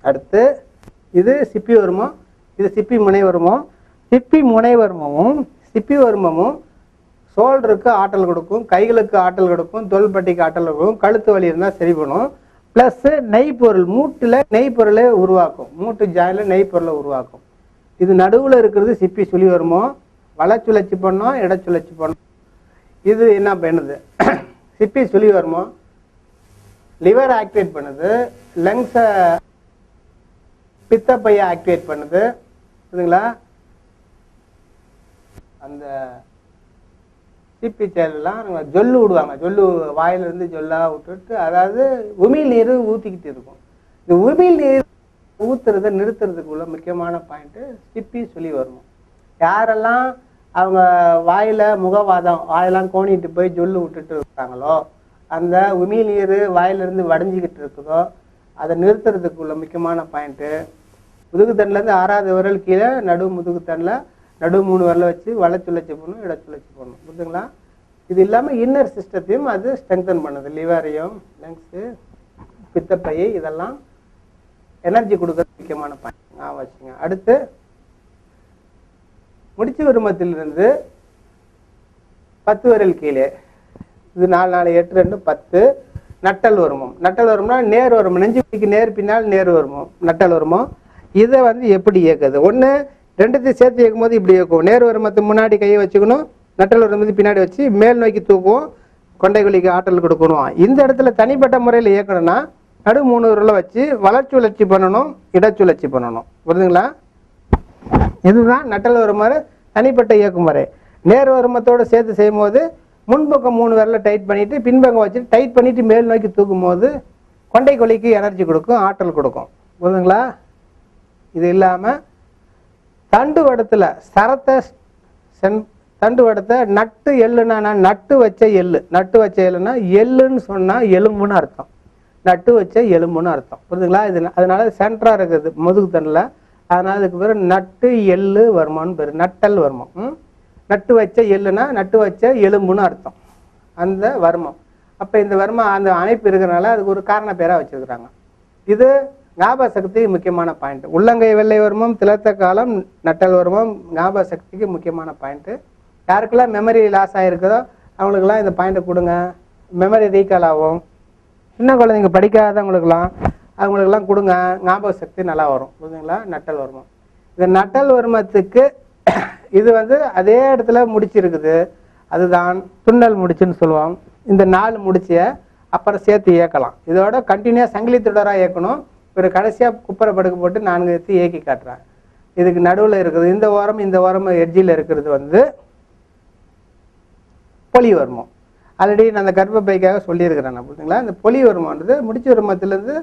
அடுத்து இது சிப்பி வருமோ, இது சிப்பி முனை வருமோ. சிப்பி முனை வருமமும் சிப்பி வருமமும் ஷோல்டருக்கு ஆற்றல் கொடுக்கும், கைகளுக்கு ஆற்றல் கொடுக்கும், தோள்பட்டிக்கு ஆற்றல் கொடுக்கும், கழுத்து வலி இருந்தால் சரி பண்ணும். ப்ளஸ் நெய்ப்பொருள், மூட்டில் நெய்ப்பொருளை உருவாக்கும், மூட்டு ஜாயில நெய்ப்பொருளை உருவாக்கும். இது நடுவில் இருக்கிறது சிப்பி சுழி வருமோ, வளச்சுழற்சி பண்ணோம், இடச்சுழற்சி பண்ணோம். இது என்ன பண்ணுது? சிப்பி சுழி வருமோ லிவர் ஆக்டிவேட் பண்ணுது, லங்ஸை பித்தப்பையை ஆக்டிவேட் பண்ணுது. புரியுதுங்களா? அந்த சிப்பி செயலெல்லாம் ஜொல்லு விடுவாங்க. ஜொல்லு வாயிலிருந்து ஜொல்லாக விட்டுட்டு, அதாவது உமிழ் நீர் ஊற்றிக்கிட்டு இருக்கும். இந்த உமிழ் நீர் ஊற்றுறதை நிறுத்துறதுக்குள்ள முக்கியமான பாயிண்ட்டு சிப்பி சொல்லி வரணும். யாரெல்லாம் அவங்க வாயில் முகவாதம் வாயெல்லாம் கோணிட்டு போய் ஜொல்லு விட்டுட்டு இருக்காங்களோ, அந்த உமிழ் நீர் வாயிலிருந்து வடைஞ்சிக்கிட்டு இருக்குதோ, அதை நிறுத்துறதுக்குள்ள முக்கியமான பாயிண்ட்டு முதுகுத்தண்ணிலேருந்து 6வது விரல் கீழே நடு முதுகுத்தண்டில் நடு 3 விரலை வச்சு வளச்சுழச்சி போடணும், இடச்சுழச்சி போடணும். புரியுதுங்களா? இது இல்லாமல் இன்னர் சிஸ்டத்தையும் அது ஸ்ட்ரெங்தன் பண்ணுது. லிவரையும் லங்ஸு பித்தப்பை இதெல்லாம் எனர்ஜி கொடுக்கறது முக்கியமான பாயிண்ட் வச்சுங்க. அடுத்து முடிச்சு வருமத்திலிருந்து 10 விரல் கீழே, இது 4 4 8 2 10 நட்டல் வருமம். நட்டல் வரும்னா நேர் வருமம், நெஞ்சுக்கு நேர் பின்னால் நேர் வருமம் நட்டல் வருமம். இதை எப்படி இயக்குது? ஒன்று 2த்தையும் சேர்த்து இயக்கும் போது இப்படி இயக்கும். நேர் வருமத்துக்கு முன்னாடி கையை வச்சுக்கணும், நட்டல் வருமத்து பின்னாடி வச்சு மேல் நோக்கி தூக்குவோம், கொண்டை குழிக்கு ஆற்றல் கொடுக்கணும். இந்த இடத்துல தனிப்பட்ட முறையில் இயக்கணும்னா நடு 3 விரலை வச்சு வளர்ச்சுழற்சி பண்ணணும், இடச்சுழற்சி பண்ணணும். புரியுதுங்களா? இதுதான் நட்டல் வருமாறு தனிப்பட்ட இயக்கும் முறை. நேர் வருமத்தோடு சேர்த்து செய்யும் போது முன்பக்கம் 3 விரலை டைட் பண்ணிட்டு பின்பக்கம் வச்சுட்டு டைட் பண்ணிட்டு மேல் நோக்கி தூக்கும் போது கொண்டை குழிக்கு எனர்ஜி கொடுக்கும், ஆற்றல் கொடுக்கும். புரியுதுங்களா? இது இல்லாமல் தண்டு வடத்தில் சரத்தை தண்டு வடத்தை நட்டு எள்ளுனா நட்டு வச்ச எள்ளு. நட்டு வச்ச எள்ளுனா எள்ளுன்னு சொன்னால் எலும்புன்னு அர்த்தம், நட்டு வச்ச எலும்புன்னு அர்த்தம். புரியுதுங்களா? இது அதனால சென்டராக இருக்குது முதுகு தண்டில், அதனால இதுக்கு பேர் நட்டு எள்ளு வருமானு பேர், நட்டல் வருமம். நட்டு வச்ச எள்ளுனா நட்டு வச்ச எலும்புன்னு அர்த்தம் அந்த வர்மம். அப்போ இந்த வர்மம் அந்த அமைப்பு இருக்கிறனால அதுக்கு ஒரு காரண பேராக வச்சுருக்குறாங்க. இது ஞாபக சக்திக்கு முக்கியமான பாயிண்ட். உள்ளங்கை வெள்ளை வருமம், திலத்த காலம், நட்டல் வருமம் ஞாபக சக்திக்கு முக்கியமான பாயிண்ட்டு. யாருக்கெல்லாம் மெமரி லாஸ் ஆகிருக்குதோ அவங்களுக்கெல்லாம் இந்த பாயிண்ட்டை கொடுங்க, மெமரி ரீகால் ஆகும். சின்ன குழந்தைங்க படிக்காதவங்களுக்கெல்லாம் அவங்களுக்கெல்லாம் கொடுங்க, ஞாபக சக்தி நல்லா வரும். புரியுதுங்களா? நட்டல் வருமம். இந்த நட்டல் வருமத்துக்கு இது அதே இடத்துல முடிச்சிருக்குது, அதுதான் துண்ணல் முடிச்சுன்னு சொல்லுவோம். இந்த 4 முடிச்சிய அப்புறம் சேர்த்து இயக்கலாம். இதோட கண்டினியூஸாக சங்கிலி தொடராக இயக்கணும். ஒரு கடைசியாக குப்பரை படுக்க போட்டு 4 எடுத்து இயக்கி காட்டுறேன். இதுக்கு நடுவில் இருக்குது இந்த ஓரம் எட்ஜில் இருக்கிறது பொலி வருமம். ஆல்ரெடி நான் அந்த கர்ப்பப்பைக்காக சொல்லியிருக்கிறேன். புரியுதுங்களா? இந்த பொலி வருமன்றது முடிச்சு வருமத்திலேருந்து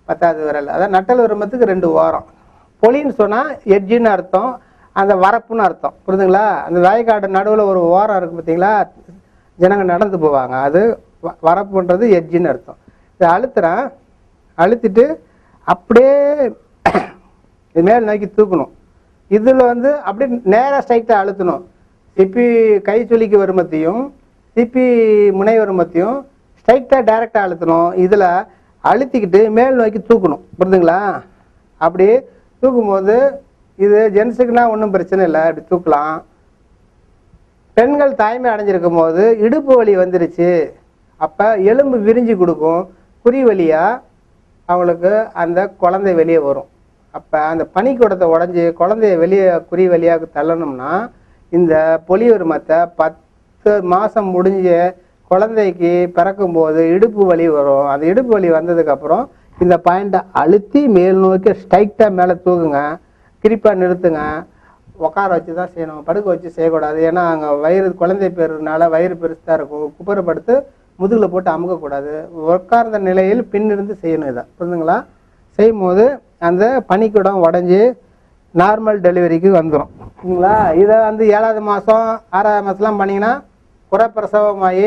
10வது விரல், அதாவது நட்டல் வருமத்துக்கு 2 ஓரம். பொலின்னு சொன்னால் எட்ஜின்னு அர்த்தம், அந்த வரப்புன்னு அர்த்தம். புரியுதுங்களா? அந்த வாய்க்காடு நடுவில் ஒரு ஓரம் இருக்குது பார்த்தீங்களா, ஜனங்க நடந்து போவாங்க, அது வரப்புன்றது எட்ஜின்னு அர்த்தம். இதை அழுத்துறேன், அழுத்திட்டு அப்படியே மேல் நோக்கி தூக்கணும். இதில் அப்படியே நேராக ஸ்ட்ரைட்டாக அழுத்தணும். சிப்பி கை சுளிக்கு வருமத்தையும் சிப்பி முனை வருமத்தையும் ஸ்ட்ரைட்டாக டைரெக்டாக அழுத்தணும். இதில் அழுத்திக்கிட்டு மேல் நோக்கி தூக்கணும். புரியுதுங்களா? அப்படி தூக்கும்போது இது ஜென்ஸுக்குன்னா ஒன்றும் பிரச்சனை இல்லை, அப்படி தூக்கலாம். பெண்கள் தாய்மை அடைஞ்சிருக்கும் போது இடுப்பு வலி வந்துருச்சு, அப்போ எலும்பு விரிஞ்சு கொடுக்கும், குறி வழியாக அவங்களுக்கு அந்த குழந்தை வெளியே வரும். அப்போ அந்த பனிக்கூடத்தை உடஞ்சி குழந்தைய வெளியே குறி வழியாக தள்ளணும்னா இந்த பொலி வருமத்தை 10 மாதம் முடிஞ்ச குழந்தைக்கு பிறக்கும்போது இடுப்பு வலி வரும். அந்த இடுப்பு வலி வந்ததுக்கப்புறம் இந்த பாயிண்ட்டை அழுத்தி மேல் நோக்கி ஸ்ட்ரைட்டாக மேலே தூக்குங்க, கிரிப்பாக நிறுத்துங்க. உட்கார வச்சு தான் செய்யணும், படுக்க வச்சு செய்யக்கூடாது. ஏன்னா அங்கே வயிறு குழந்தை பெறுறதுனால வயிறு பெருசாக இருக்கும், குப்புறப்படுத்து முதுகில் போட்டு அமுக்கக்கூடாது. உட்கார்ந்த நிலையில் பின்னிருந்து செய்யணும். இதை புரிஞ்சுங்களா? செய்யும் போது அந்த பனிக்கூடம் உடஞ்சி நார்மல் டெலிவரிக்கு வந்துடும். சரிங்களா? இதை 7வது மாதம் 6வது மாதம்லாம் பண்ணிங்கன்னா குறைப்பிரசவமாகி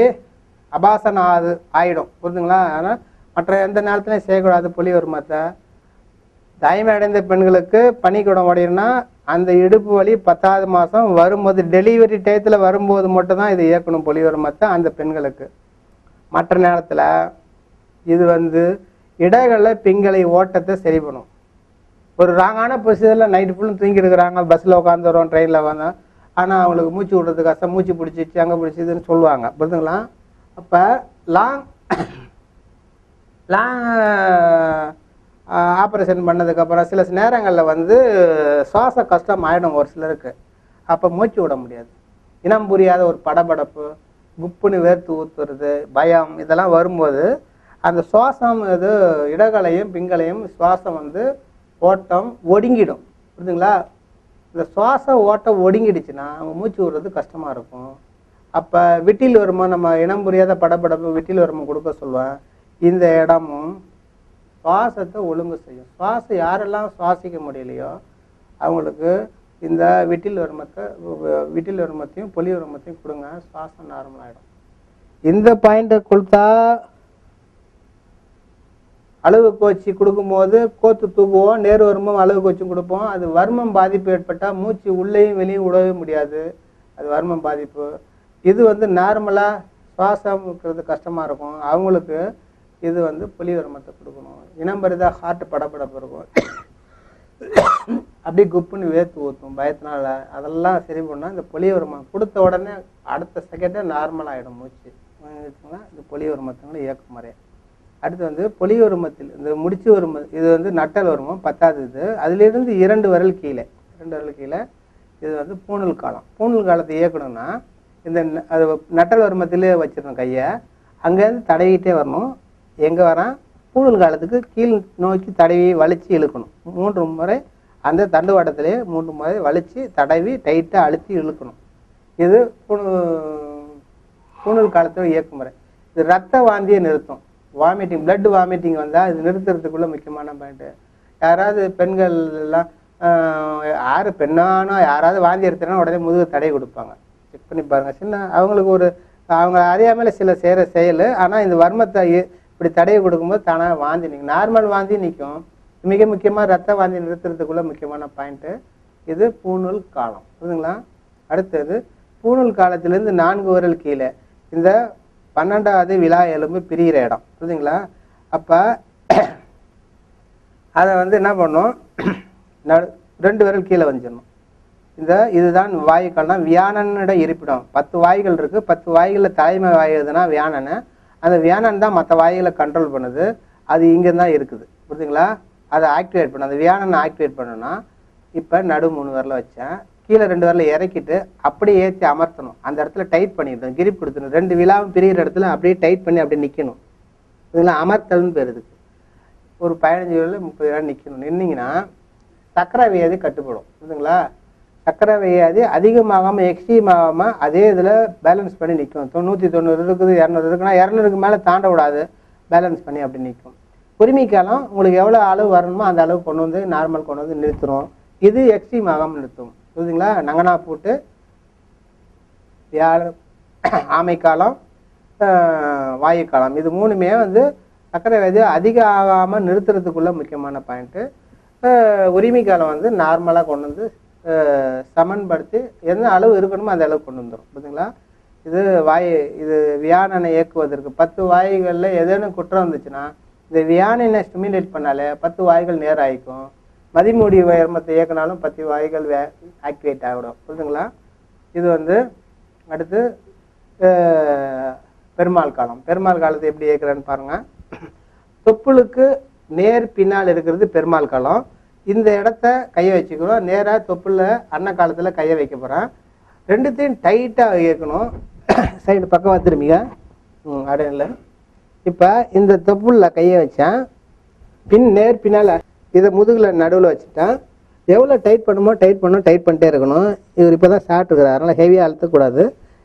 அபாசனம் ஆகிடும். புரிஞ்சுங்களா? ஆனால் மற்ற எந்த நேரத்துலையும் செய்யக்கூடாது. பொலி வருமத்தை தாய்மை அடைந்த பெண்களுக்கு பனிக்கூடம் உடையணும்னா அந்த இடுப்பு வலி 10வது மாதம் வரும்போது டெலிவரி டயத்தில் வரும்போது மட்டும்தான் இது இயக்கணும் பொலி வருமத்தை அந்த பெண்களுக்கு. மற்ற நேரத்தில் இது இடங்களில் பிங்களை ஓட்டத்தை சரி பண்ணும். ஒரு ராங்கான பொசிஷனில் நைட்டு ஃபுல்லும் தூங்கி இருக்கிறாங்க, பஸ்ஸில் உட்காந்து வரோம், ட்ரெயினில் வந்தோம், ஆனால் அவங்களுக்கு மூச்சு விடுறது கஷ்டம், மூச்சு பிடிச்சிச்சு அங்கே பிடிச்சிதுன்னு சொல்லுவாங்க. புரியுதுங்களா? அப்போ லாங் ஆப்ரேஷன் பண்ணதுக்கப்புறம் சில நேரங்களில் சுவாச கஷ்டம் ஆகிடும் ஒரு சிலருக்கு. அப்போ மூச்சு விட முடியாது, இனம் புரியாத ஒரு படபடப்பு, குப்புன்னு வேர்த்து ஊற்றுறது, பயம், இதெல்லாம் வரும்போது அந்த சுவாசம் இடங்களையும் பிங்களையும் சுவாசம் ஓட்டம் ஒடுங்கிடும். புரியுதுங்களா? இந்த சுவாச ஓட்டம் ஒடுங்கிடுச்சுன்னா அவங்க மூச்சு விடுறது கஷ்டமாக இருக்கும். அப்போ விட்டில் வருமோ நம்ம இனம் புரியாத படப்படப்பு விட்டில் வருமோ கொடுக்க சொல்லுவேன். இந்த இடமும் சுவாசத்தை ஒழுங்கு செய்யும். சுவாசம் யாரெல்லாம் சுவாசிக்க முடியலையோ அவங்களுக்கு இந்த விட்டில் வருமத்தையும் பொலி வருமத்தையும் கொடுங்க, சுவாசம் நார்மல் ஆகிடும். இந்த பாயிண்ட்டை கொடுத்தா அளவு கோச்சி கொடுக்கும்போது கோத்து தூக்குவோம், நேரு வருமம் அளவு கோச்சும் கொடுப்போம். அது வர்மம் பாதிப்பு ஏற்பட்டால் மூச்சு உள்ளேயும் வெளியும் விடவே முடியாது, அது வர்மம் பாதிப்பு. இது வந்து நார்மலாக சுவாசம் இருக்கிறது கஷ்டமாக இருக்கும், அவங்களுக்கு இது வந்து புலி வர்மத்தை கொடுக்கணும். இனம் பெரிதாக ஹார்ட் படப்படப்பு இருக்கும், அப்படியே குப்புன்னு வேர்த்து ஊற்றும் பயத்தினால. அதெல்லாம் சரி பண்ணால் இந்த பொலி வர்மம் கொடுத்த உடனே அடுத்த செகண்டே நார்மல் ஆகிடும் மூச்சு. இந்த பொலி வர்மத்துங்களை இயக்க முறை. அடுத்து வந்து பொலி வருமத்தில் இந்த முடிச்சு வரும, இது வந்து நட்டல் வருமம் 10வது. இது அதிலிருந்து 2 விரல் கீழே இது வந்து பூணல் காலம். பூணல் காலத்தை இயக்கணும்னா இந்த அது நட்டல் வருமத்திலே வச்சிடணும் கையை, அங்கேருந்து தடவிக்கிட்டே வரணும். எங்கே வரான் பூணல் காலத்துக்கு கீழ் நோக்கி தடவி வலிச்சு இழுக்கணும். 3 முறை அந்த தண்டுவாட்டத்திலே 3 முறை வலிச்சு தடவி டைட்டாக அழுத்தி இழுக்கணும். இது பூணல் காலத்தோட இயக்க முறை. இது ரத்த வாந்தியை நிறுத்தும். வாமிட்டிங், பிளட் வாமிட்டிங் வந்தால் இது நிறுத்துறதுக்குள்ள முக்கியமான பாயிண்ட்டு. யாராவது பெண்கள் எல்லாம் யார் பெண்ணானோ யாராவது வாந்தி எடுத்தனா உடனே முதுகு தடை கொடுப்பாங்க, செக் பண்ணி பாருங்கள். சின்ன அவங்களுக்கு ஒரு அவங்க அறியாமல் சில செய்கிற செயல். ஆனால் இந்த வர்மத்தை இப்படி தடையை கொடுக்கும்போது தானாக வாந்தி நிற்கும், நார்மல் வாந்தி நிற்கும். மிக முக்கியமாக ரத்த வாந்தி நிறுத்துறதுக்குள்ள முக்கியமான பாயிண்ட்டு இது பூணூல் காலம். புரியுதுங்களா? அடுத்தது பூணூல் காலத்திலேருந்து 4 விரல் கீழே இந்த 12வது விலா எலும்பு பிரிகிற இடம். புரியுதுங்களா? அப்போ அதை வந்து என்ன பண்ணணும், 2 விரல் கீழே வந்துடணும். இதுதான் வாயுக்கள்னா வியானனோட இருப்பிடம். 10 வாய்கள் இருக்குது, 10 வாய்களில் தலைமை வாயு எதுனா வியானனை. அந்த வியானன் தான் மற்ற வாய்களை கண்ட்ரோல் பண்ணுது, அது இங்கே தான் இருக்குது. புரியுதுங்களா? அதை ஆக்டிவேட் பண்ண, அந்த வியானனை ஆக்டிவேட் பண்ணணும்னா இப்போ நடு 3 விரலை வச்சேன், கீழே 2 விரலை இறக்கிட்டு அப்படியே ஏற்றி அமர்த்தணும். அந்த இடத்துல டைட் பண்ணிடணும், கிரிப் கொடுத்துணும். 2 விழாவும் பிரிகிற இடத்துல அப்படியே டைட் பண்ணி அப்படியே நிற்கணும். இதெல்லாம் அமர்த்தல்னு பேர். இதுக்கு ஒரு 15 விரல் 30 விரல் நிற்கணும். நின்னீங்கன்னா சக்கரை வியாதி கட்டுப்படும். புரியுதுங்களா? சக்கரை வியாதி அதிகமாகாமல் எக்ஸ்ட்ரீம் ஆகாமல் அதே இதில் பேலன்ஸ் பண்ணி நிற்கும். 190 இருக்குது, 200 இருக்குன்னா 200க்கு மேலே தாண்ட விடாது, பேலன்ஸ் பண்ணி அப்படி நிற்கும். குருமிக்காலம் உங்களுக்கு எவ்வளோ அளவு வரணுமோ அந்த அளவு கொண்டு வந்து நார்மல் கொண்டு வந்து நிறுத்துறோம். இது எக்ஸ்ட்ரீம் ஆகாமல் நிறுத்தும். புரியுதுங்களா? நங்கனா போட்டு ஆமைக்காலம், வாயுக்காலம், இது 3மே வந்து சக்கரை வியாதி அதிகம் ஆகாமல் நிறுத்துறதுக்குள்ள முக்கியமான பாயிண்ட்டு. உரிமை காலம் வந்து நார்மலாக கொண்டு வந்து சமன்படுத்தி என்ன அளவு இருக்கணுமோ அந்த அளவு கொண்டு வந்துடும். புரியுதுங்களா? இது இது வியானனை இயக்குவதற்கு 10 வாயுகளில் ஏதேனும் குற்றம் இருந்துச்சுன்னா இந்த வியானனை ஸ்டிமுலேட் பண்ணாலே 10 வாயுகள் நேராகிக்கும். மதிமூடி வர்மத்தை இயக்கினாலும் 10 வாயுகள் ஆக்டிவேட் ஆகிடும். புரியுதுங்களா? இது வந்து அடுத்து பெருமாள் காலம். பெருமாள் காலத்தை எப்படி இயக்குறேன்னு பாருங்கள். தொப்புளுக்கு நேர் பின்னால் இருக்கிறது பெருமாள் காலம். இந்த இடத்த கையை வச்சுக்கணும். நேராக தொப்புல அன்ன காலத்தில் கையை வைக்க போகிறேன். 2த்தையும் டைட்டாக இயக்கணும். சைடு பக்கம் திரும்பிங்க. அடையில இப்போ இந்த தொப்புளில் கையை வச்சேன், நேர் பின்னால் இதை முதுகில் நடுவில் வச்சுட்டேன். எவ்வளோ டைட் பண்ணுமோ டைட் பண்ணிட்டே இருக்கணும். இவர் இப்போ தான் சாப்பிட்டுக்கிறார், அதனால் ஹெவியாக அழுத்தக்கூடாது.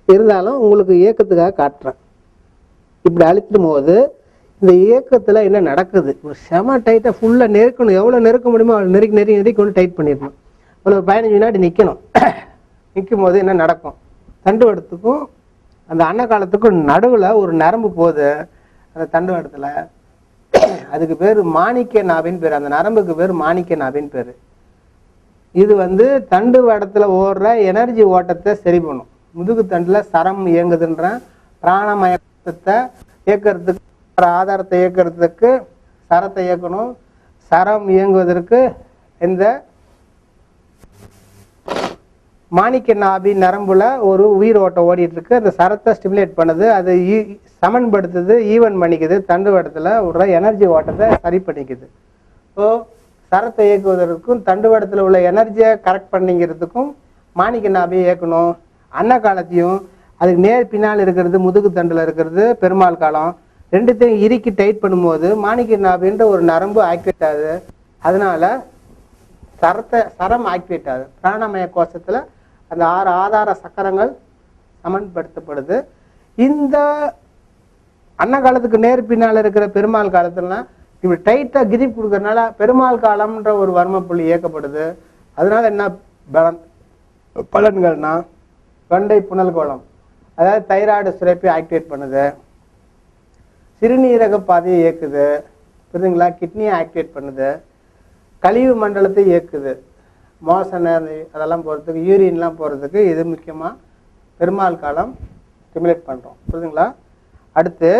இருந்தாலும் உங்களுக்கு இயக்கத்துக்காக காட்டுறேன். இப்படி அழுத்திடும் போது இந்த இயக்கத்தில் என்ன நடக்குது, ஒரு செம டைட்டாக ஃபுல்லாக நெருக்கணும். எவ்வளோ நெருக்க முடியுமோ அவ்வளோ நெருக்கி கொண்டு டைட் பண்ணிடணும். ஒரு 15 வினாடி நிற்கணும். நிற்கும் போது என்ன நடக்கும், தண்டுவடத்துக்கும் அந்த அன்ன காலத்துக்கும் நடுவில் ஒரு நரம்பு போகுது. அந்த தண்டுவடத்தில் அதுக்கு பேர் மாணிக்க நாபின்னு பேர். அந்த நரம்புக்கு பேர் மாணிக்க நாபின்னு பேர். இது வந்து தண்டுவடத்தில் ஓடுற எனர்ஜி ஓட்டத்தை சரி பண்ணும். முதுகு தண்டில் சரம் இயங்குதுன்ற பிராணமயத்தை இயக்கிறதுக்கு, ஆதாரத்தை இயக்கிறதுக்கு சரத்தை இயக்கணும். சரம் இயங்குவதற்கு இந்த மாணிக்க நாபி நரம்புல ஒரு உயிர் ஓட்டம் ஓடிட்டு இருக்கு. அந்த சரத்தை ஸ்டிமுலேட் பண்ணுது, அது சமன்படுத்துது, ஈவன் பண்ணிக்குது. தண்டுவடத்தில் ஒரு எனர்ஜி ஓட்டத்தை சரி பண்ணிக்குது. ஸோ சரத்தை இயக்குவதற்கும் தண்டுவடத்தில் உள்ள எனர்ஜியை கரெக்ட் பண்ணிக்கிறதுக்கும் மாணிக்க நாபியை இயக்கணும். அன்ன காலத்தையும் அதுக்கு நேர் பின்னால் இருக்கிறது முதுகு தண்டில் இருக்கிறது பெருமாள் காலம். 2த்தையும் இறுக்கி டைட் பண்ணும்போது மாணிக்க நாபின்ற ஒரு நரம்பு ஆக்டிவேட் ஆகுது. அதனால சரம் ஆக்டிவேட் ஆகுது. பிராணமய கோஷத்தில் அந்த 6 ஆதார சக்கரங்கள் சமன்படுத்தப்படுது. இந்த அன்ன காலத்துக்கு நேர் பின்னால் இருக்கிற பெருமாள் காலத்துலலாம் இப்படி டைட்டா கிரிப் கொடுக்கறதுனால பெருமாள் காலம்ன்ற ஒரு வர்ம புள்ளி இயக்கப்படுது. அதனால என்ன பலன்கள்னா தொண்டை புனல் கோலம், அதாவது தைராய்டு சுரப்பி ஆக்டிவேட் பண்ணுது, சிறுநீரக பாதையை இயக்குது, புரியுதுங்களா, கிட்னியை ஆக்டிவேட் பண்ணுது, கழிவு மண்டலத்தை இயக்குது, மோசனை அதெல்லாம் போகிறதுக்கு, யூரின்லாம் போகிறதுக்கு இது முக்கியமாக பெருமாள் காலம் ஸ்டிமுலேட் பண்ணுறோம். புரியுதுங்களா. அடுத்து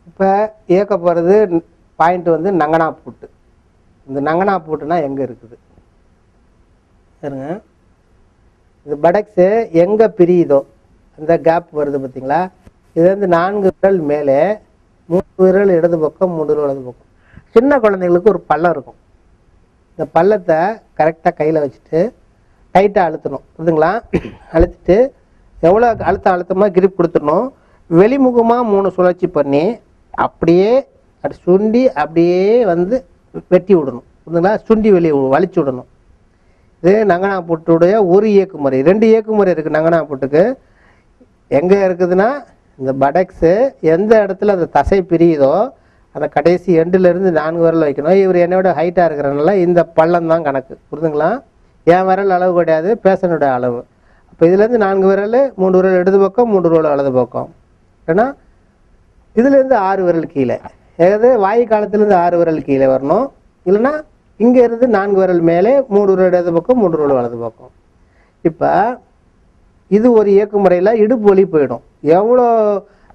இப்போ இயக்க போகிறது பாயிண்ட் வந்து நங்கனா பூட்டு. இந்த நங்கனா பூட்டுனா எங்கே இருக்குது பாருங்க. இது படக்ஸு எங்கே பிரியுதோ அந்த கேப் வருது பார்த்தீங்களா, இது வந்து 4 விரல் மேலே, 3 விரல் இடது பக்கம், 3 விரல் வலது பக்கம். சின்ன குழந்தைங்களுக்கு ஒரு பள்ளம் இருக்கும். இந்த பள்ளத்தை கரெக்டாக கையில் வச்சுட்டு டைட்டாக அழுத்தணும். புரியுதுங்களா. அழுத்திட்டு எவ்வளோ அழுத்தமாக கிரிப் கொடுத்துடணும். வெளிமுகமாக 3 சுழற்சி பண்ணி அப்படியே அது சுண்டி அப்படியே வந்து வெட்டி விடணும். புரியுதுங்களா. சுண்டி வெளியே வலிச்சு விடணும். இது நங்கனா பூட்டுடைய ஒரு இயக்குமுறை. 2 இயக்குமுறை இருக்குது நங்கனா பூட்டுக்கு. எங்கே இருக்குதுன்னா இந்த படக்ஸு எந்த இடத்துல அந்த தசை பிரியுதோ அந்த கடைசி எண்டுலேருந்து 4 விரல் வைக்கணும். இவர் என்னோட ஹைட்டாக இருக்கிறனால இந்த பள்ளம் தான் கணக்கு. புரியுதுங்களா. என் விரல் அளவு கிடையாது, பேஷனுடைய அளவு. அப்போ இதுலேருந்து 4 விரல், 3 விரல் இடது பக்கம், 3 விரல் வலது பக்கம். ஏன்னா இதுலேருந்து 6 விரல் கீழே, ஏதாவது வாயு காலத்துலேருந்து 6 விரல் கீழே வரணும். இல்லைன்னா இங்கே இருந்து 4 விரல் மேலே, 3 விரல் இடது பக்கம், 3 விரல் வலது பக்கம். இப்போ இது ஒரு இயக்குமுறையில் இடுப்பு வலி போயிடும். எவ்வளோ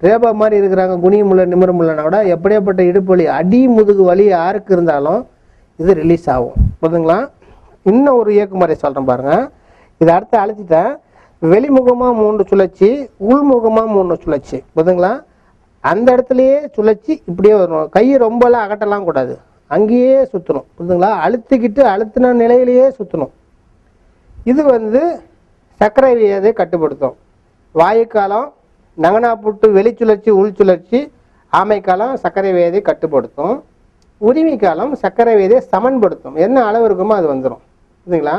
ரேபா மாதிரி இருக்கிறாங்க, குனிய முள்ள நிமிர முள்ளனா கூட எப்படியாப்பட்ட இடுப்பு வலி, அடி முதுகு வலி யாருக்கு இருந்தாலும் இது ரிலீஸ் ஆகும். புரியுதுங்களா. இன்னும் ஒரு இயக்குமுறை சொல்கிறேன் பாருங்கள். இதை அடுத்து அழைச்சிட்டேன். வெளிமுகமாக 3 சுழற்சி, உள்முகமாக 3 சுழற்சி. புரியுதுங்களா. அந்த இடத்துலையே சுழற்சி இப்படியே வரணும். கையை ரொம்பலாம் அகட்டலாம் கூடாது, அங்கேயே சுற்றணும். புரியுதுங்களா. அழுத்திக்கிட்டு அழுத்தின நிலையிலேயே சுற்றணும். இது வந்து சர்க்கரை வியாதியை கட்டுப்படுத்தும். வாயுக்காலம் நங்கனா பூட்டு வெளிச்சுழற்சி உள்சுழற்சி, ஆமைக்காலம் சர்க்கரை வியாதியை கட்டுப்படுத்தும். உரிமை காலம் சர்க்கரை வியாதியை சமன்படுத்தும். என்ன அளவு இருக்குமோ அது வந்துடும். புரியுதுங்களா.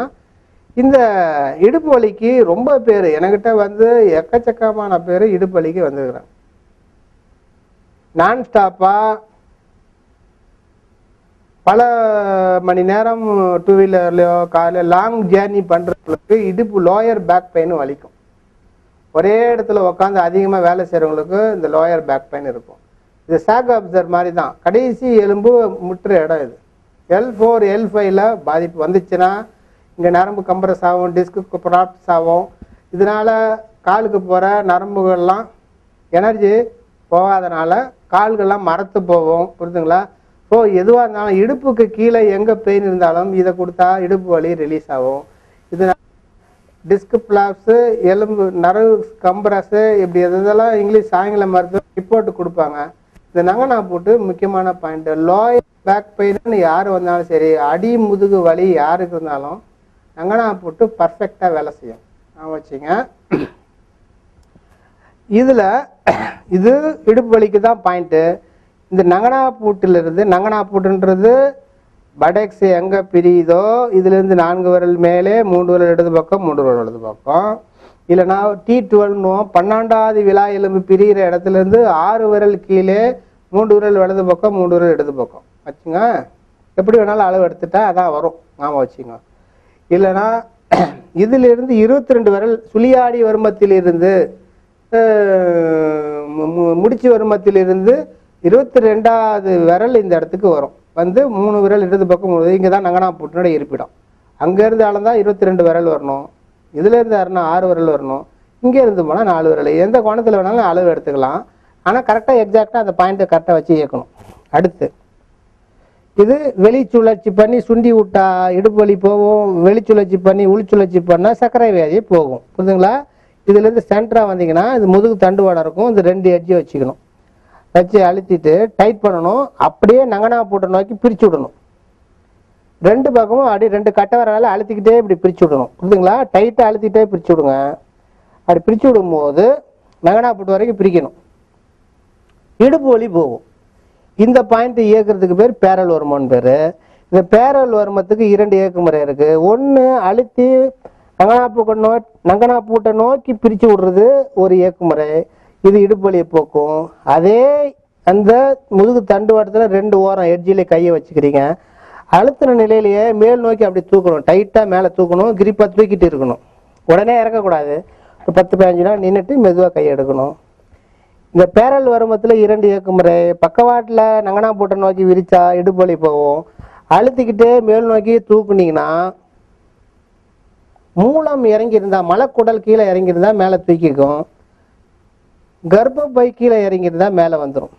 இந்த இடுப்பு வலிக்கு ரொம்ப பேர் என்கிட்ட வந்து எக்கச்சக்கமான பேர் இடுப்பு வலிக்கு வந்துருக்குறாங்க. நான் ஸ்டாப்பாக பல மணி நேரம் 2 வீலர்லையோ காரில் லாங் ஜேர்னி பண்ணுறவங்களுக்கு இடுப்பு லோயர் பேக் பெயின் வலிக்கும். ஒரே இடத்துல உட்காந்து அதிகமாக வேலை செய்கிறவங்களுக்கு இந்த லோயர் பேக் பெயின் இருக்கும். இது சாக் அப்சர் மாதிரி தான், கடைசி எலும்பு முட்டுற இடம். இது L4 L5ல பாதிப்பு வந்துச்சுன்னா இங்கே நரம்பு கம்ப்ரஸ் ஆகும், டிஸ்க்கு ப்ராப்ஸ் ஆகும். இதனால காலுக்கு போகிற நரம்புகள்லாம் எனர்ஜி போகாதனால கால்கள்லாம் மரத்து போகும். புரியுதுங்களா. ஸோ எதுவாக இருந்தாலும் இடுப்புக்கு கீழே எங்கே பெயின் இருந்தாலும் இதை கொடுத்தா இடுப்பு வலி ரிலீஸ் ஆகும். இது டிஸ்க் பிளாப்ஸு, எலும்பு நரவு கம்ப்ரஸு, இப்படி எதெல்லாம் இங்கிலீஷ் ஆங்கில மருத்துவம் ரிப்போர்ட் கொடுப்பாங்க. இந்த நங்கனா பூட்டு முக்கியமான பாயிண்ட். லோயர் பேக் பெயின் யார் வந்தாலும் சரி, அடி முதுகு வலி யாருக்கு இருந்தாலும் நங்கனா பூட்டு பர்ஃபெக்டாக வேலை செய்யும். வச்சுங்க. இதில் இது இடுப்பு வலிக்கு தான் பாயிண்ட்டு. இந்த நங்கனா பூட்டிலிருந்து, நங்கனா பூட்டுன்றது படெக்ஸ் எங்கே பிரியுதோ இதுலேருந்து 4 விரல் மேலே, 3 விரல் இடது பக்கம், 3 விரல் வலது பக்கம். இல்லைனா T12னும் 12வது விலா எலும்பு பிரிகிற இடத்துலேருந்து 6 விரல் கீழே, 3 விரல் வலது பக்கம், 3 விரல் இடது பக்கம் வச்சுங்க. எப்படி வேணாலும் அளவு எடுத்துட்டா அதான் வரும், நாம வச்சுங்க. இல்லைனா இதிலிருந்து 22 விரல் சுழியாடி வருமத்திலிருந்து முடிச்சு வருமத்திலிருந்து 22வது விரல் இந்த இடத்துக்கு வரும். வந்து 3 விரல் இடது பக்கம், இங்கே தான் நங்கனா பூட்டினோட இருப்பிடம். அங்கேருந்து அளந்தால் 22 விரல் வரணும். இதுலேருந்து யாருன்னா 6 விரல் வரணும். இங்கே இருந்து போனால் 4 விரல். எந்த கோணத்தில் வேணாலும் அளவு எடுத்துக்கலாம். ஆனால் கரெக்டாக எக்ஸாக்டாக அந்த பாயிண்ட்டை கரெக்டாக வச்சு இயக்கணும். அடுத்து இது வெளிச்சுழற்சி பண்ணி சுண்டி விட்டா இடுப்பு வலி போகும். வெளிச்சுழற்சி பண்ணி உள்சுழற்சி பண்ணால் சர்க்கரை வியாதி போகும். புரியுதுங்களா. இதுலேருந்து சென்டராக வந்தீங்கன்னா இது முதுகு தண்டுவாடம் இருக்கும். இது 2 எட்ஜி வச்சுக்கணும். வச்சு அழுத்திட்டு டைட் பண்ணணும். அப்படியே நங்கனா பூட்டை நோக்கி பிரித்து விடணும். 2 பக்கமும் அப்படி 2 கட்டை வரனால அழுத்திக்கிட்டே இப்படி பிரித்து விடணும். புரியுதுங்களா. டைட்டாக அழுத்திக்கிட்டே பிரித்து விடுங்க. அப்படி பிரித்து விடும்போது நங்கனா பூட்டு வரைக்கும் பிரிக்கணும். இடுப்பு வலி போகும். இந்த பாயிண்ட் இயக்கிறதுக்கு பேர் பேரல் வருமோன்னு பேர். இந்த பேரல் வருமத்துக்கு 2 இயக்குமுறை இருக்குது. ஒன்று அழுத்தி நங்கனாப்பூட்டை நோக்கி பிரித்து விடுறது ஒரு இயக்குமுறை. இது இடுப்பு வலியை போக்கும். அதே அந்த முதுகு தண்டுவாட்டத்தில் 2 ஓரம் எட்ஜில் கையை வச்சுக்கிறீங்க. அழுத்தின நிலையிலேயே மேல் நோக்கி அப்படி தூக்கணும். டைட்டாக மேலே தூக்கணும். கிரிப்பாக தூக்கிட்டு இருக்கணும். உடனே இறக்கக்கூடாது. ஒரு 10-15 நாள் நின்றுட்டு மெதுவாக கை எடுக்கணும். இந்த பேரல் வருமத்தில் 2 இயக்குமுறை. பக்கவாட்டில் நங்கனாப்பூட்டை நோக்கி விரிச்சா இடுப்பு வலி போகும். அழுத்திக்கிட்டே மேல் நோக்கி தூக்குனீங்கன்னா மூலம் இறங்கியிருந்தா, மலக்குடல் கீழே இறங்கியிருந்தா மேலே தூக்கிக்கும். கர்ப்பப்பை கீழே இறங்கியிருந்தா மேலே வந்துடும்.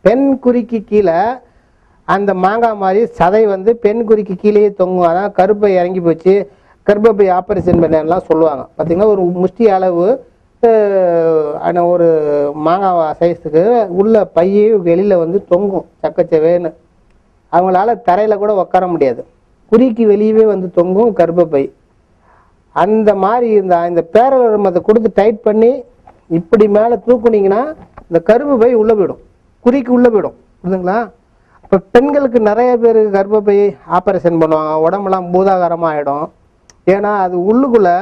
பெண் குறிக்கு கீழே அந்த மாங்காய் மாதிரி சதை வந்து பெண் குறிக்கு கீழேயே தொங்கும். அதான் கருப்பை இறங்கி போச்சு, கர்ப்பப்பை ஆப்ரேஷன் பண்ணலாம் சொல்லுவாங்க. பார்த்தீங்கன்னா ஒரு முஷ்டி அளவு ஒரு மாங்காய் சைஸுக்கு உள்ள பையே வெளியில் வந்து தொங்கும் சக்கச்சவேன்னு. அவங்களால தரையில் கூட உட்கார முடியாது. குறிக்கு வெளியவே வந்து தொங்கும் கர்ப்பப்பை. அந்த மாதிரி இந்த பேரலமத்தை கொடுத்து டைட் பண்ணி இப்படி மேலே தூக்குனீங்கன்னா இந்த கர்ப்பப்பை உள்ளே போயிடும், குறிக்கு உள்ளே போயிடும். புரியுதுங்களா? இப்போ பெண்களுக்கு நிறைய பேர் கர்ப்பப்பை ஆப்ரேஷன் பண்ணுவாங்க. உடம்புலாம் பூதாகாரமாக ஆகிடும். ஏன்னா அது உள்ளுக்குள்ளே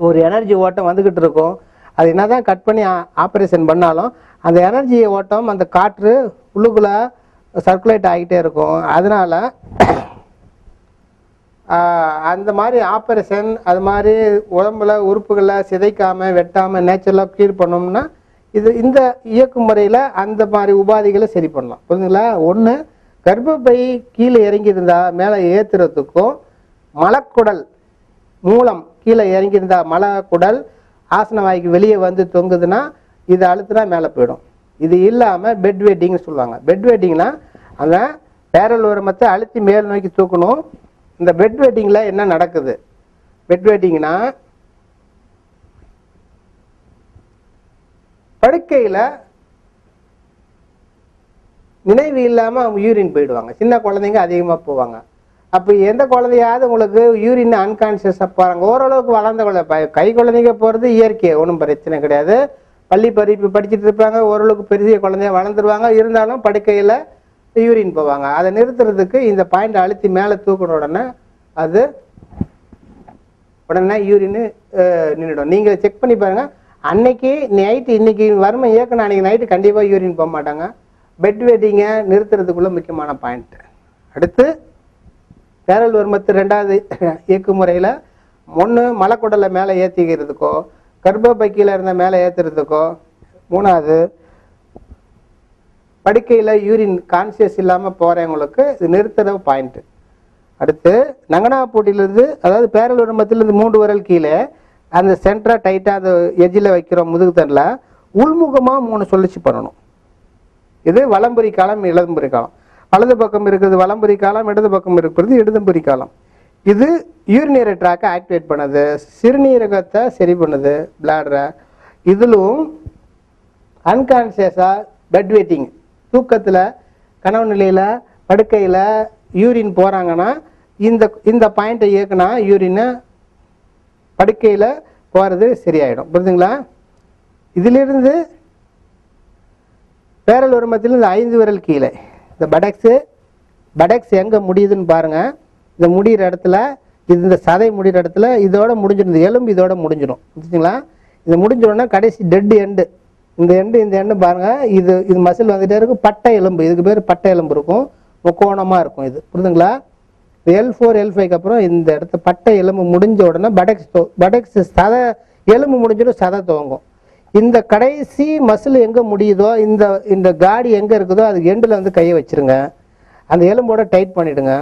ஒரு எனர்ஜி ஓட்டம் வந்துக்கிட்டு இருக்கும். அது என்ன தான் கட் பண்ணி ஆப்ரேஷன் பண்ணாலும் அந்த எனர்ஜி ஓட்டம், அந்த காற்று உள்ளுக்குள்ளே சர்க்குலேட் ஆகிட்டே இருக்கும். அதனால அந்த மாதிரி ஆப்ரேஷன், அது மாதிரி உடம்புல உறுப்புகளை சிதைக்காமல் வெட்டாமல் நேச்சுரலாக க்ளீர் பண்ணோம்னா இந்த இயக்கு முறையில் அந்த மாதிரி உபாதைகளை சரி பண்ணலாம். புரியுதுங்களா? ஒன்று, கர்ப்பப்பை கீழே இறங்கியிருந்தா மேலே ஏற்றுறதுக்கும், மலக்குடல் மூலம் கீழே இறங்கியிருந்தா மலக்குடல் ஆசன வாய்க்கு வெளியே வந்து தொங்குதுன்னா இது அழுத்துனா மேலே போயிடும். இது இல்லாமல் பெட் வெட்டிங்னு சொல்லுவாங்க. பெட் வெட்டிங்னா அந்த பேரல் உரமத்தை அழுத்தி மேல் நோக்கி தூக்கணும். இந்த பெட் வெட்டிங்கில் என்ன நடக்குது? பெட் வெட்டிங்னா படுக்கையில் நினைவு இல்லாமல் அவங்க யூரின் போயிடுவாங்க. சின்ன குழந்தைங்க அதிகமாக போவாங்க. அப்போ எந்த குழந்தையாவது உங்களுக்கு யூரின் அன்கான்சியஸாக போகிறாங்க. ஓரளவுக்கு வளர்ந்த குழந்தை, கை குழந்தைங்க போகிறது இயற்கை, ஒன்றும் பிரச்சனை கிடையாது. பள்ளி படிப்பு படிச்சுட்டு இருப்பாங்க, ஓரளவுக்கு பெரிய குழந்தைய வளர்ந்துருவாங்க. இருந்தாலும் படுக்கையில் யூரின் போவாங்க. அதை நிறுத்துறதுக்கு இந்த பாயிண்ட் அழுத்தி மேலே தூக்கின உடனே அது உடனே யூரின் நின்றுடும். நீங்கள் செக் பண்ணி பாருங்கள். அன்னைக்கு நைட்டு, இன்னைக்கு வறுமை இயக்கணும், அன்றைக்கி நைட்டு கண்டிப்பாக யூரின் போக மாட்டாங்க. பெட் வெட்டிங்கை நிறுத்துறதுக்குள்ள முக்கியமான பாயிண்ட். அடுத்து பேரல் வர்மத்து 2வது இயக்கு முறையில் ஒன்று மலக்குடலை மேலே ஏற்றிக்கிறதுக்கோ, கர்ப்பப்பை கீழே இருந்த மேலே ஏற்றுறதுக்கோ, 3வது படுக்கையில் யூரின் கான்சியஸ் இல்லாமல் போகிறவங்களுக்கு இது நிறுத்துகிற பாயிண்ட்டு. அடுத்து நங்கனாப்பூட்டிலிருந்து, அதாவது பேரல் வர்மத்திலிருந்து 3 விரல் கீழே அந்த சென்டராக டைட்டாக அந்த எஜ்ஜில் வைக்கிறோம் முதுகு தண்டில், உள்முகமாக 3 சுழற்சி பண்ணணும். இது வலம்புரி காலம், இடதுபுரி காலம். வலது பக்கம் இருக்கிறது வலம்புரி காலம், இடது பக்கம் இருக்கிறது இடதுபுரி காலம். இது யூரினரி ட்ராக்கை ஆக்டிவேட் பண்ணுது, சிறுநீரகத்தை சரி பண்ணுது, பிளாடரை. இதிலும் அன்கான்சியஸாக பெட் வெயிட்டிங், தூக்கத்தில் கனவு நிலையில் படுக்கையில் யூரின் போகிறாங்கன்னா இந்த பாயிண்ட்டை இயக்குனா யூரினை படுக்கையில் போகிறது சரியாயிடும். புரியுதுங்களா? இதிலிருந்து பேரல் வர்மத்தில் இந்த 5 விரல் கீழே இந்த படக்ஸ் எங்கே முடியுதுன்னு பாருங்கள். இந்த முடிகிற இடத்துல, இந்த சதை முடிகிற இடத்துல இதோட முடிஞ்சிடும். இந்த எலும்பு இதோட முடிஞ்சிடும். புரிஞ்சுங்களா? இது முடிஞ்சிடும்னா கடைசி டெட் எண்டு, இந்த எண்டு பாருங்கள். இது மசில் வந்துகிட்டே இருக்கும். பட்டை எலும்பு, இதுக்கு பேர் பட்டை எலும்பு இருக்கும், முக்கோணமாக இருக்கும். இது புரியுதுங்களா? L4 L5க்கு அப்புறம் இந்த இடத்த பட்டை எலும்பு முடிஞ்ச உடனே படக்ஸ் சதை எலும்பு முடிஞ்சிடும், சதை துவங்கும். இந்த கடைசி மசில் எங்கே முடியுதோ, இந்த காடி எங்கே இருக்குதோ அது எண்டில் வந்து கையை வச்சிருங்க. அந்த எலும்போட டைட் பண்ணிவிடுங்க.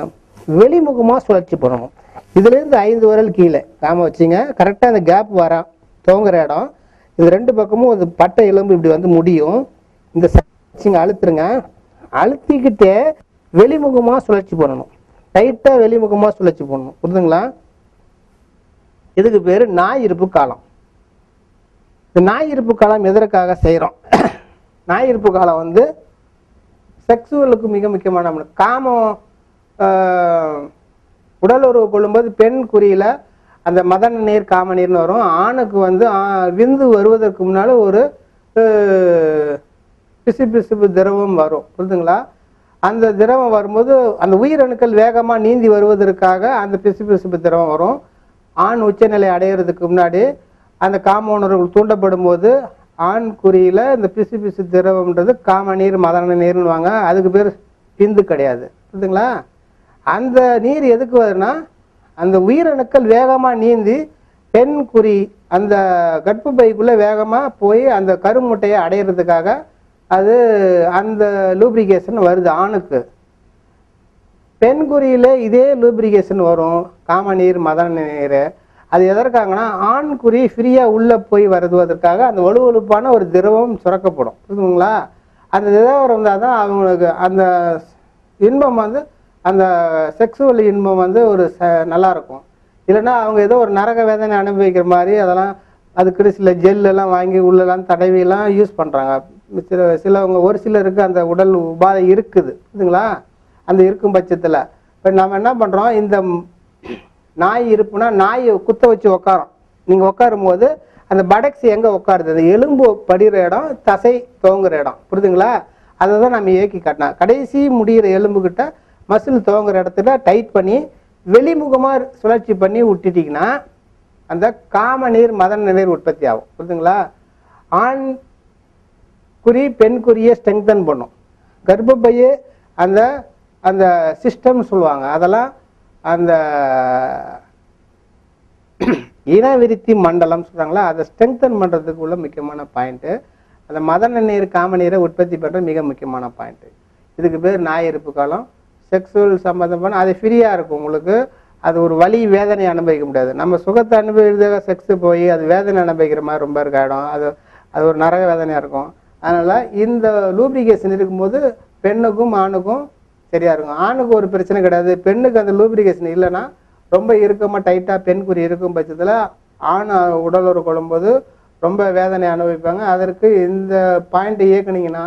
வெளிமுகமாக சுழற்சி பண்ணணும். இதுலேருந்து 5 விரல் கீழே காம வச்சிங்க. கரெக்டாக அந்த கேப் வர துவங்குற இடம், இது 2 பக்கமும் அது பட்டை எலும்பு இப்படி வந்து முடியும். இந்த வச்சிங்க, அழுத்துருங்க. அழுத்திக்கிட்டே வெளிமுகமாக சுழற்சி பண்ணணும். டைட்டாக வெளிமுகமாக சுழற்சி பண்ணணும். புரியுதுங்களா? இதுக்கு பேர் நாய் இருப்பு காலம். இந்த நாய் இருப்பு காலம் எதற்காக செய்கிறோம்? நாய் இருப்பு காலம் வந்து செக்ஸுவலுக்கு மிக முக்கியமான காமம். உடல் உறவு கொள்ளும்போது பெண் குறியில் அந்த மதன நீர் காம நீர்னு வரும். ஆணுக்கு வந்து விந்து வருவதற்கு முன்னால் ஒரு பிசுபிசுப்பு திரவம் வரும். புரியுதுங்களா? அந்த திரவம் வரும்போது அந்த உயிரணுக்கள் வேகமாக நீந்தி வருவதற்காக அந்த பிசுபிசுப்பு திரவம் வரும். ஆண் உச்சநிலை அடையிறதுக்கு முன்னாடி அந்த காம உணர்வுகள் தூண்டப்படும் போது ஆண் குறியில இந்த பிசு பிசு திரவம்ன்றது காம நீர் மதன நீர்னுவாங்க. அதுக்கு பேர் பிந்து கிடையாது, புரியுதுங்களா? அந்த நீர் எதுக்கு வருதுன்னா அந்த உயிரணுக்கள் வேகமா நீந்தி பெண் குறி அந்த கர்ப்பப்பைக்குள்ள வேகமா போய் அந்த கருமுட்டையை அடையிறதுக்காக அது அந்த லூப்ரிகேஷன் வருது ஆணுக்கு. பெண் குறியில இதே லூப்ரிகேஷன் வரும், காம நீர் மதன நீர். அது எதற்காகனா ஆண் குறி ஃப்ரீயா உள்ள போய் வருவதற்காக அந்த வலுவழுப்பான ஒரு திரவம் சுரக்கப்படும், புரியுதுங்களா? அந்த திரவம் இருந்தால் தான் அவங்களுக்கு அந்த இன்பம் வந்து அந்த செக்ஸுவல் இன்பம் வந்து ஒரு நல்லா இருக்கும். இல்லைன்னா அவங்க ஏதோ ஒரு நரக வேதனை அனுபவிக்கிற மாதிரி அதெல்லாம் அதுக்கு சில ஜெல்லெல்லாம் வாங்கி உள்ளெல்லாம் தடவிலாம் யூஸ் பண்ணுறாங்க. சிலவங்க ஒரு சிலருக்கு அந்த உடல் உபாதை இருக்குது, புரியுதுங்களா? அந்த இருக்கும் பட்சத்தில் இப்போ நம்ம என்ன பண்ணுறோம், இந்த நாய் இருப்புனா நாயை குத்த வச்சு உட்காரோம். நீங்கள் உட்காரும் போது அந்த படக்ஸ் எங்கே உட்காருது, அந்த எலும்பு படிகிற இடம், தசை துவங்குற இடம், புரியுதுங்களா? அதை தான் நம்ம இயக்கி காட்டினா கடைசி முடிகிற எலும்புக்கிட்ட மசில் துவங்குற இடத்துல டைட் பண்ணி வெளிமுகமாக சுழற்சி பண்ணி விட்டுட்டிங்கன்னா அந்த காம நீர் மதன நீர் உற்பத்தி ஆகும், புரியுதுங்களா? ஆண் குறி பெண் குறியை ஸ்ட்ரெங்தன் பண்ணும். கர்ப்பப்பையே அந்த அந்த சிஸ்டம் சொல்லுவாங்க, அதெல்லாம் அந்த இனவிருத்தி மண்டலம் சொல்கிறாங்களா, அதை ஸ்ட்ரெங்தன் பண்ணுறதுக்கு உள்ள முக்கியமான பாயிண்ட்டு. அந்த மதன நீர் காம நீரை உற்பத்தி பண்ணுற மிக முக்கியமான பாயிண்ட்டு. இதுக்கு பேர் நாயிருப்பு காலம். செக்ஸுவல் சம்மந்தமான அது ஃப்ரீயாக இருக்கும் உங்களுக்கு. அது ஒரு வலி வேதனை அனுபவிக்க முடியாது. நம்ம சுகத்தை அனுபவிக்கிறதுக்காக செக்ஸு போய் அது வேதனை அனுபவிக்கிற மாதிரி ரொம்ப இருக்க இடம், அது ஒரு நரக வேதனையாக இருக்கும். அதனால் இந்த லூப்ரிகேஷன் இருக்கும்போது பெண்ணுக்கும் ஆணுக்கும் சரியாக இருக்கும். ஆணுக்கு ஒரு பிரச்சனை கிடையாது, பெண்ணுக்கு அந்த லூப்ரிகேஷன் இல்லைன்னா ரொம்ப இறுக்கமாக டைட்டாக பெண் குறி இருக்கும் பட்சத்தில் ஆண் உடலுறவு கொள்ளும்போது ரொம்ப வேதனை அனுபவிப்பாங்க. அதற்கு இந்த பாயிண்ட்டை இயக்குனீங்கன்னா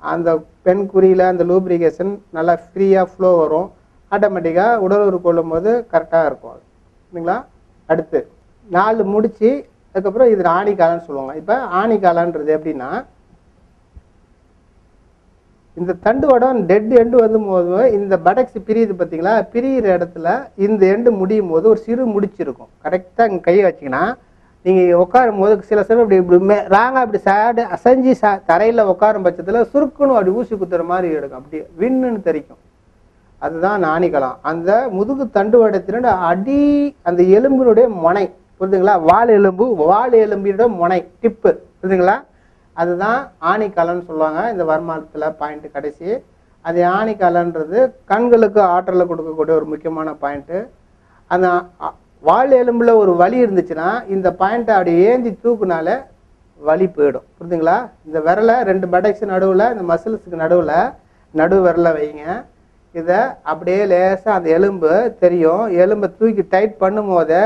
அந்த பெண் குறியில் அந்த லூப்ரிகேஷன் நல்லா ஃப்ரீயாக ஃப்ளோ வரும். ஆட்டோமேட்டிக்காக உடலுறவு கொள்ளும் போது கரெக்டாக இருக்கும் அது, சரிங்களா? அடுத்து 4 முடிச்சு அதுக்கப்புறம் இது ஆணிக்காலன்னு சொல்லுவாங்க. இப்போ ஆணிக்காலன்றது எப்படின்னா இந்த தண்டு வடம் டெட் எண்டு வந்து போது இந்த படக்ஸ் பிரியுது பார்த்தீங்களா, பிரியிற இடத்துல இந்த எண்டு முடியும் போது ஒரு சிறு முடிச்சிருக்கும். கரெக்டாக இங்கே கையை வச்சிங்கன்னா நீங்கள் உட்காரும் போது சில சமயம் இப்படி ராங்காக இப்படி அசைஞ்சு தரையில் உட்காரும் பட்சத்தில் சுருக்குன்னு அப்படி ஊசி குத்துற மாதிரி எடுக்கும், அப்படி விண்ணுன்னு தெரிக்கும். அதுதான் ஆணிக்கலாம். அந்த முதுகு தண்டு வடத்தினோட அடி அந்த எலும்பினுடைய முனை, புரியுதுங்களா? வால் எலும்பினோட முனை டிப்பு, புரியுதுங்களா? அதுதான் ஆணிக்காலன்னு சொல்லுவாங்க. இந்த வருமானத்தில் பாயிண்ட் கடைசி அது ஆணிக்காலன்றது கண்களுக்கு ஆற்றலை கொடுக்கக்கூடிய ஒரு முக்கியமான பாயிண்ட்டு. அந்த வால் எலும்புல ஒரு வலி இருந்துச்சுன்னா இந்த பாயிண்ட்டை அப்படி ஏந்தி தூக்குனால வலி போயிடும், புரியுதுங்களா? இந்த விரலை 2 படக்ஸ் நடுவில் இந்த மசில்ஸுக்கு நடு விரலை வைங்க. இதை அப்படியே லேசாக அந்த எலும்பு தெரியும், எலும்பை தூக்கி டைட் பண்ணும் போது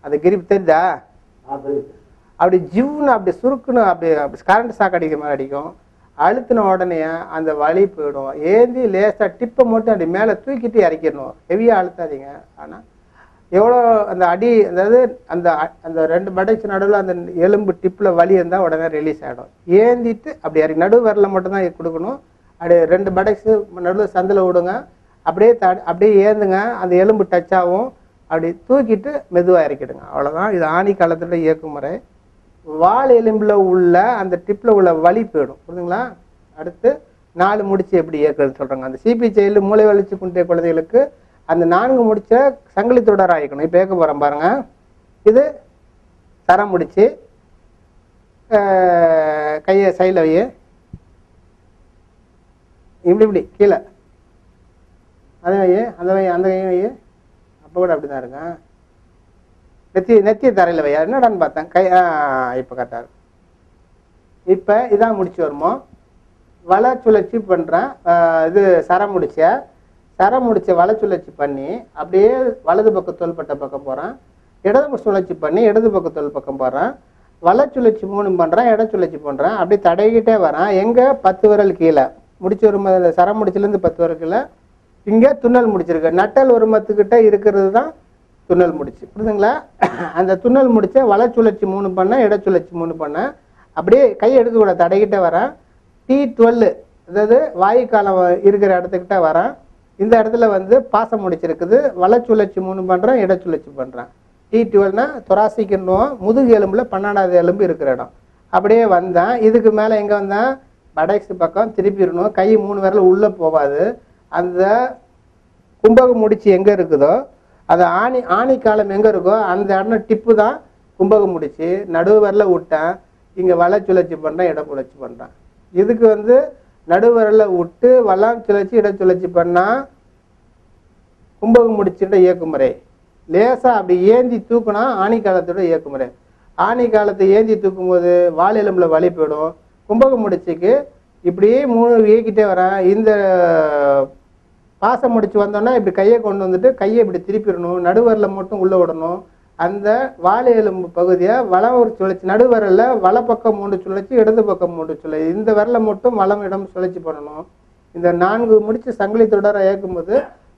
அந்த கிரிப் தெரியுதா, அப்படி ஜிவ்னு அப்படி சுருக்குன்னு அப்படி கரண்ட் ஷாக் அடிக்கிற மாதிரி அடிக்கும். அழுத்தின உடனே அந்த வலி போயிடும். ஏந்தி லேசாக டிப்பை மட்டும் அப்படி மேலே தூக்கிட்டு இறக்கிடணும், ஹெவியாக அழுத்தாதீங்க. ஆனால் எவ்வளோ அந்த அடி, அதாவது அந்த அந்த 2 படக்ஸ் நடுவில் அந்த எலும்பு டிப்பில் வலி இருந்தால் உடனே ரிலீஸ் ஆகிடும். ஏந்திட்டு அப்படி இறக்கி நடு வரல மட்டும்தான் கொடுக்கணும். அப்படியே 2 படக்ஸு நடுவில் சந்தில் விடுங்க, அப்படியே ஏந்துங்க, அந்த எலும்பு டச் ஆகும். அப்படி தூக்கிட்டு மெதுவாக இறக்கிடுங்க, அவ்வளோதான். இது ஆணி காலத்தில் இயக்குமுறை. வால் எலும்பில் உள்ள அந்த டிப்பில் உள்ள வலி போயிடும், புரியுதுங்களா? அடுத்து 4 முடிச்சு எப்படி இயக்குறது சொல்கிறாங்க. அந்த சிபி செயல் மூளை வளர்ச்சி குன்றிய குழந்தைகளுக்கு அந்த 4 முடிச்ச சங்கிலி தொடர் ஆகிக்கணும். இப்போ இயக்க போகிறேன் பாருங்க. இது சரம் முடிச்சு கையை சைடில் வையே, இப்படி கீழே அதை வையே, அந்த கையை வையே, அப்போ கூட அப்படி தான் இருக்கேன். நெத்திய தரையில் வையா, என்னடான்னு பார்த்தேன் கை. இப்போ கரெக்டாக இருக்கும். இப்போ இதான் முடிச்சு வருமோ, வலை சுழற்சி பண்ணுறேன். இது சரம் முடிச்ச வலை சுழற்சி பண்ணி அப்படியே வலது பக்கம் தோள்பட்ட பக்கம் போகிறேன். இடது சுழற்சி பண்ணி இடது பக்கம் தோல் பக்கம் போடுறேன். வலை சுழற்சி 3 பண்ணுறேன், இட சுழற்சி பண்ணுறேன். அப்படியே தடவிக்கிட்டே வரேன். எங்கே 10 விரல் கீழே முடிச்சு ஒரு சரம் முடிச்சிலேருந்து 10 விரல் கீழே இங்கே துண்ணல் முடிச்சிருக்கு. நட்டல் ஒரு மத்துக்கிட்ட இருக்கிறது தான் துண்ணல் முடிச்சு, புரியுதுங்களா? அந்த துண்ணல் முடிச்ச வலை சுழற்சி 3 பண்ணேன், இட சுழற்சி 3 பண்ணேன். அப்படியே கை எடுக்கக்கூடாது, தடைக்கிட்டே வரேன். T12 அதாவது வாயு காலம் இருக்கிற இடத்துக்கிட்ட வரேன். இந்த இடத்துல வந்து பாசம் முடிச்சிருக்குது. வலை சுழற்சி 3 பண்ணுறேன், இட சுழற்சி பண்ணுறேன். T12னா தொராசிக்னுவோம், முதுகு எலும்புல 12வது எலும்பு இருக்கிற இடம். அப்படியே வந்தேன், இதுக்கு மேலே எங்கே வந்தேன், படெக்ஸ் பக்கம் திருப்பிடணும். கை 3 விரல் உள்ளே போகாது. அந்த கும்பக முடிச்சு எங்கே இருக்குதோ, அது ஆணி காலம் எங்கே இருக்கோ அந்த இடம் டிப்பு தான் கும்பக முடிச்சு. நடுவு விரல விட்டேன், இங்கே வலை சுழற்சி பண்ணுறேன், இடம் சுழற்சி பண்ணுறேன். இதுக்கு வந்து நடுவரல விட்டு வலாம் சுழற்சி இட சுழற்சி பண்ணால் கும்பகம் முடிச்சுட்ட இயக்குமுறை. லேசாக அப்படி ஏந்தி தூக்குனா ஆணி காலத்தோட இயக்குமுறை. ஆணி காலத்தை ஏந்தி தூக்கும் போது வால் எலும்பில் வலி போயிடும். கும்பகம் முடிச்சுக்கு இப்படியே 3 இயக்கிட்டே வரேன். இந்த பாசம் முடிச்சு வந்தோன்னா இப்படி கையை கொண்டு வந்துட்டு கையை இப்படி திருப்பிடணும், நடுவரில் மட்டும் உள்ளே விடணும். அந்த வாழை எலும்பு பகுதியை வலம் ஒரு சுழற்சி, நடுவரில் வல பக்கம் 3 சுழற்சி, இடது பக்கம் 3 சுழற்சி. இந்த விரலை மட்டும் வலம் இடம் சுழற்சி பண்ணணும். இந்த 4 முடிச்சு சங்கிலி தொடரை இயக்கும்போது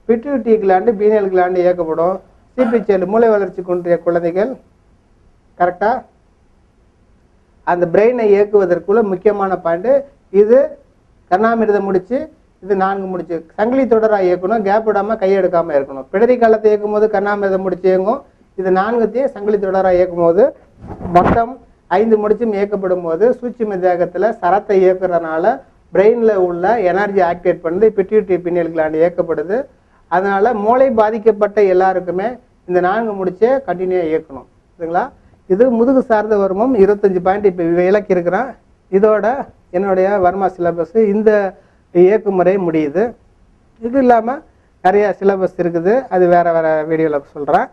பிட்யூட்டரி கிளாண்டு, பீனியல் கிளாண்டு இயக்கப்படும். சிபிச்செல் மூளை வளர்ச்சி குன்றிய குழந்தைகள் கரெக்டாக அந்த பிரெயினை இயக்குவதற்குள்ள முக்கியமான பாயிண்ட் இது. கர்ணாமிரதம் முடிச்சு, இது 4 முடிச்சு சங்கிலி தொடராக இயக்கணும், கேப் விடாமல் கையை எடுக்காமல் இருக்கணும். பிடரி காலத்தை இயக்கும் போது கர்ணாமிரதம் முடிச்சு இயங்கும். இது 4த்தையும் சங்கிலி தொடராக இயக்கும் போது மொத்தம் 5 முடிச்சும் இயக்கப்படும் போது சூட்சும தேகத்தில் சரத்தை இயக்குறதுனால பிரெயினில் உள்ள எனர்ஜி ஆக்டிவேட் பண்ணி பிட்யூட்டரி பீனியல் கிளாண்ட் இயக்கப்படுது. அதனால் மூளை பாதிக்கப்பட்ட எல்லாருக்குமே இந்த 4 முடிச்சே கண்டினியூவாக இயக்கணும். சரிங்களா? இது முதுகு சார்ந்த வருமம் 25 பாயிண்ட் இப்போ விளக்கியிருக்கிறேன். இதோட என்னுடைய வர்மா சிலபஸ் இந்த இயக்குமுறை முடியுது. இது இல்லாமல் நிறைய சிலபஸ் இருக்குது, அது வேறு வேறு வீடியோவில் சொல்கிறேன்.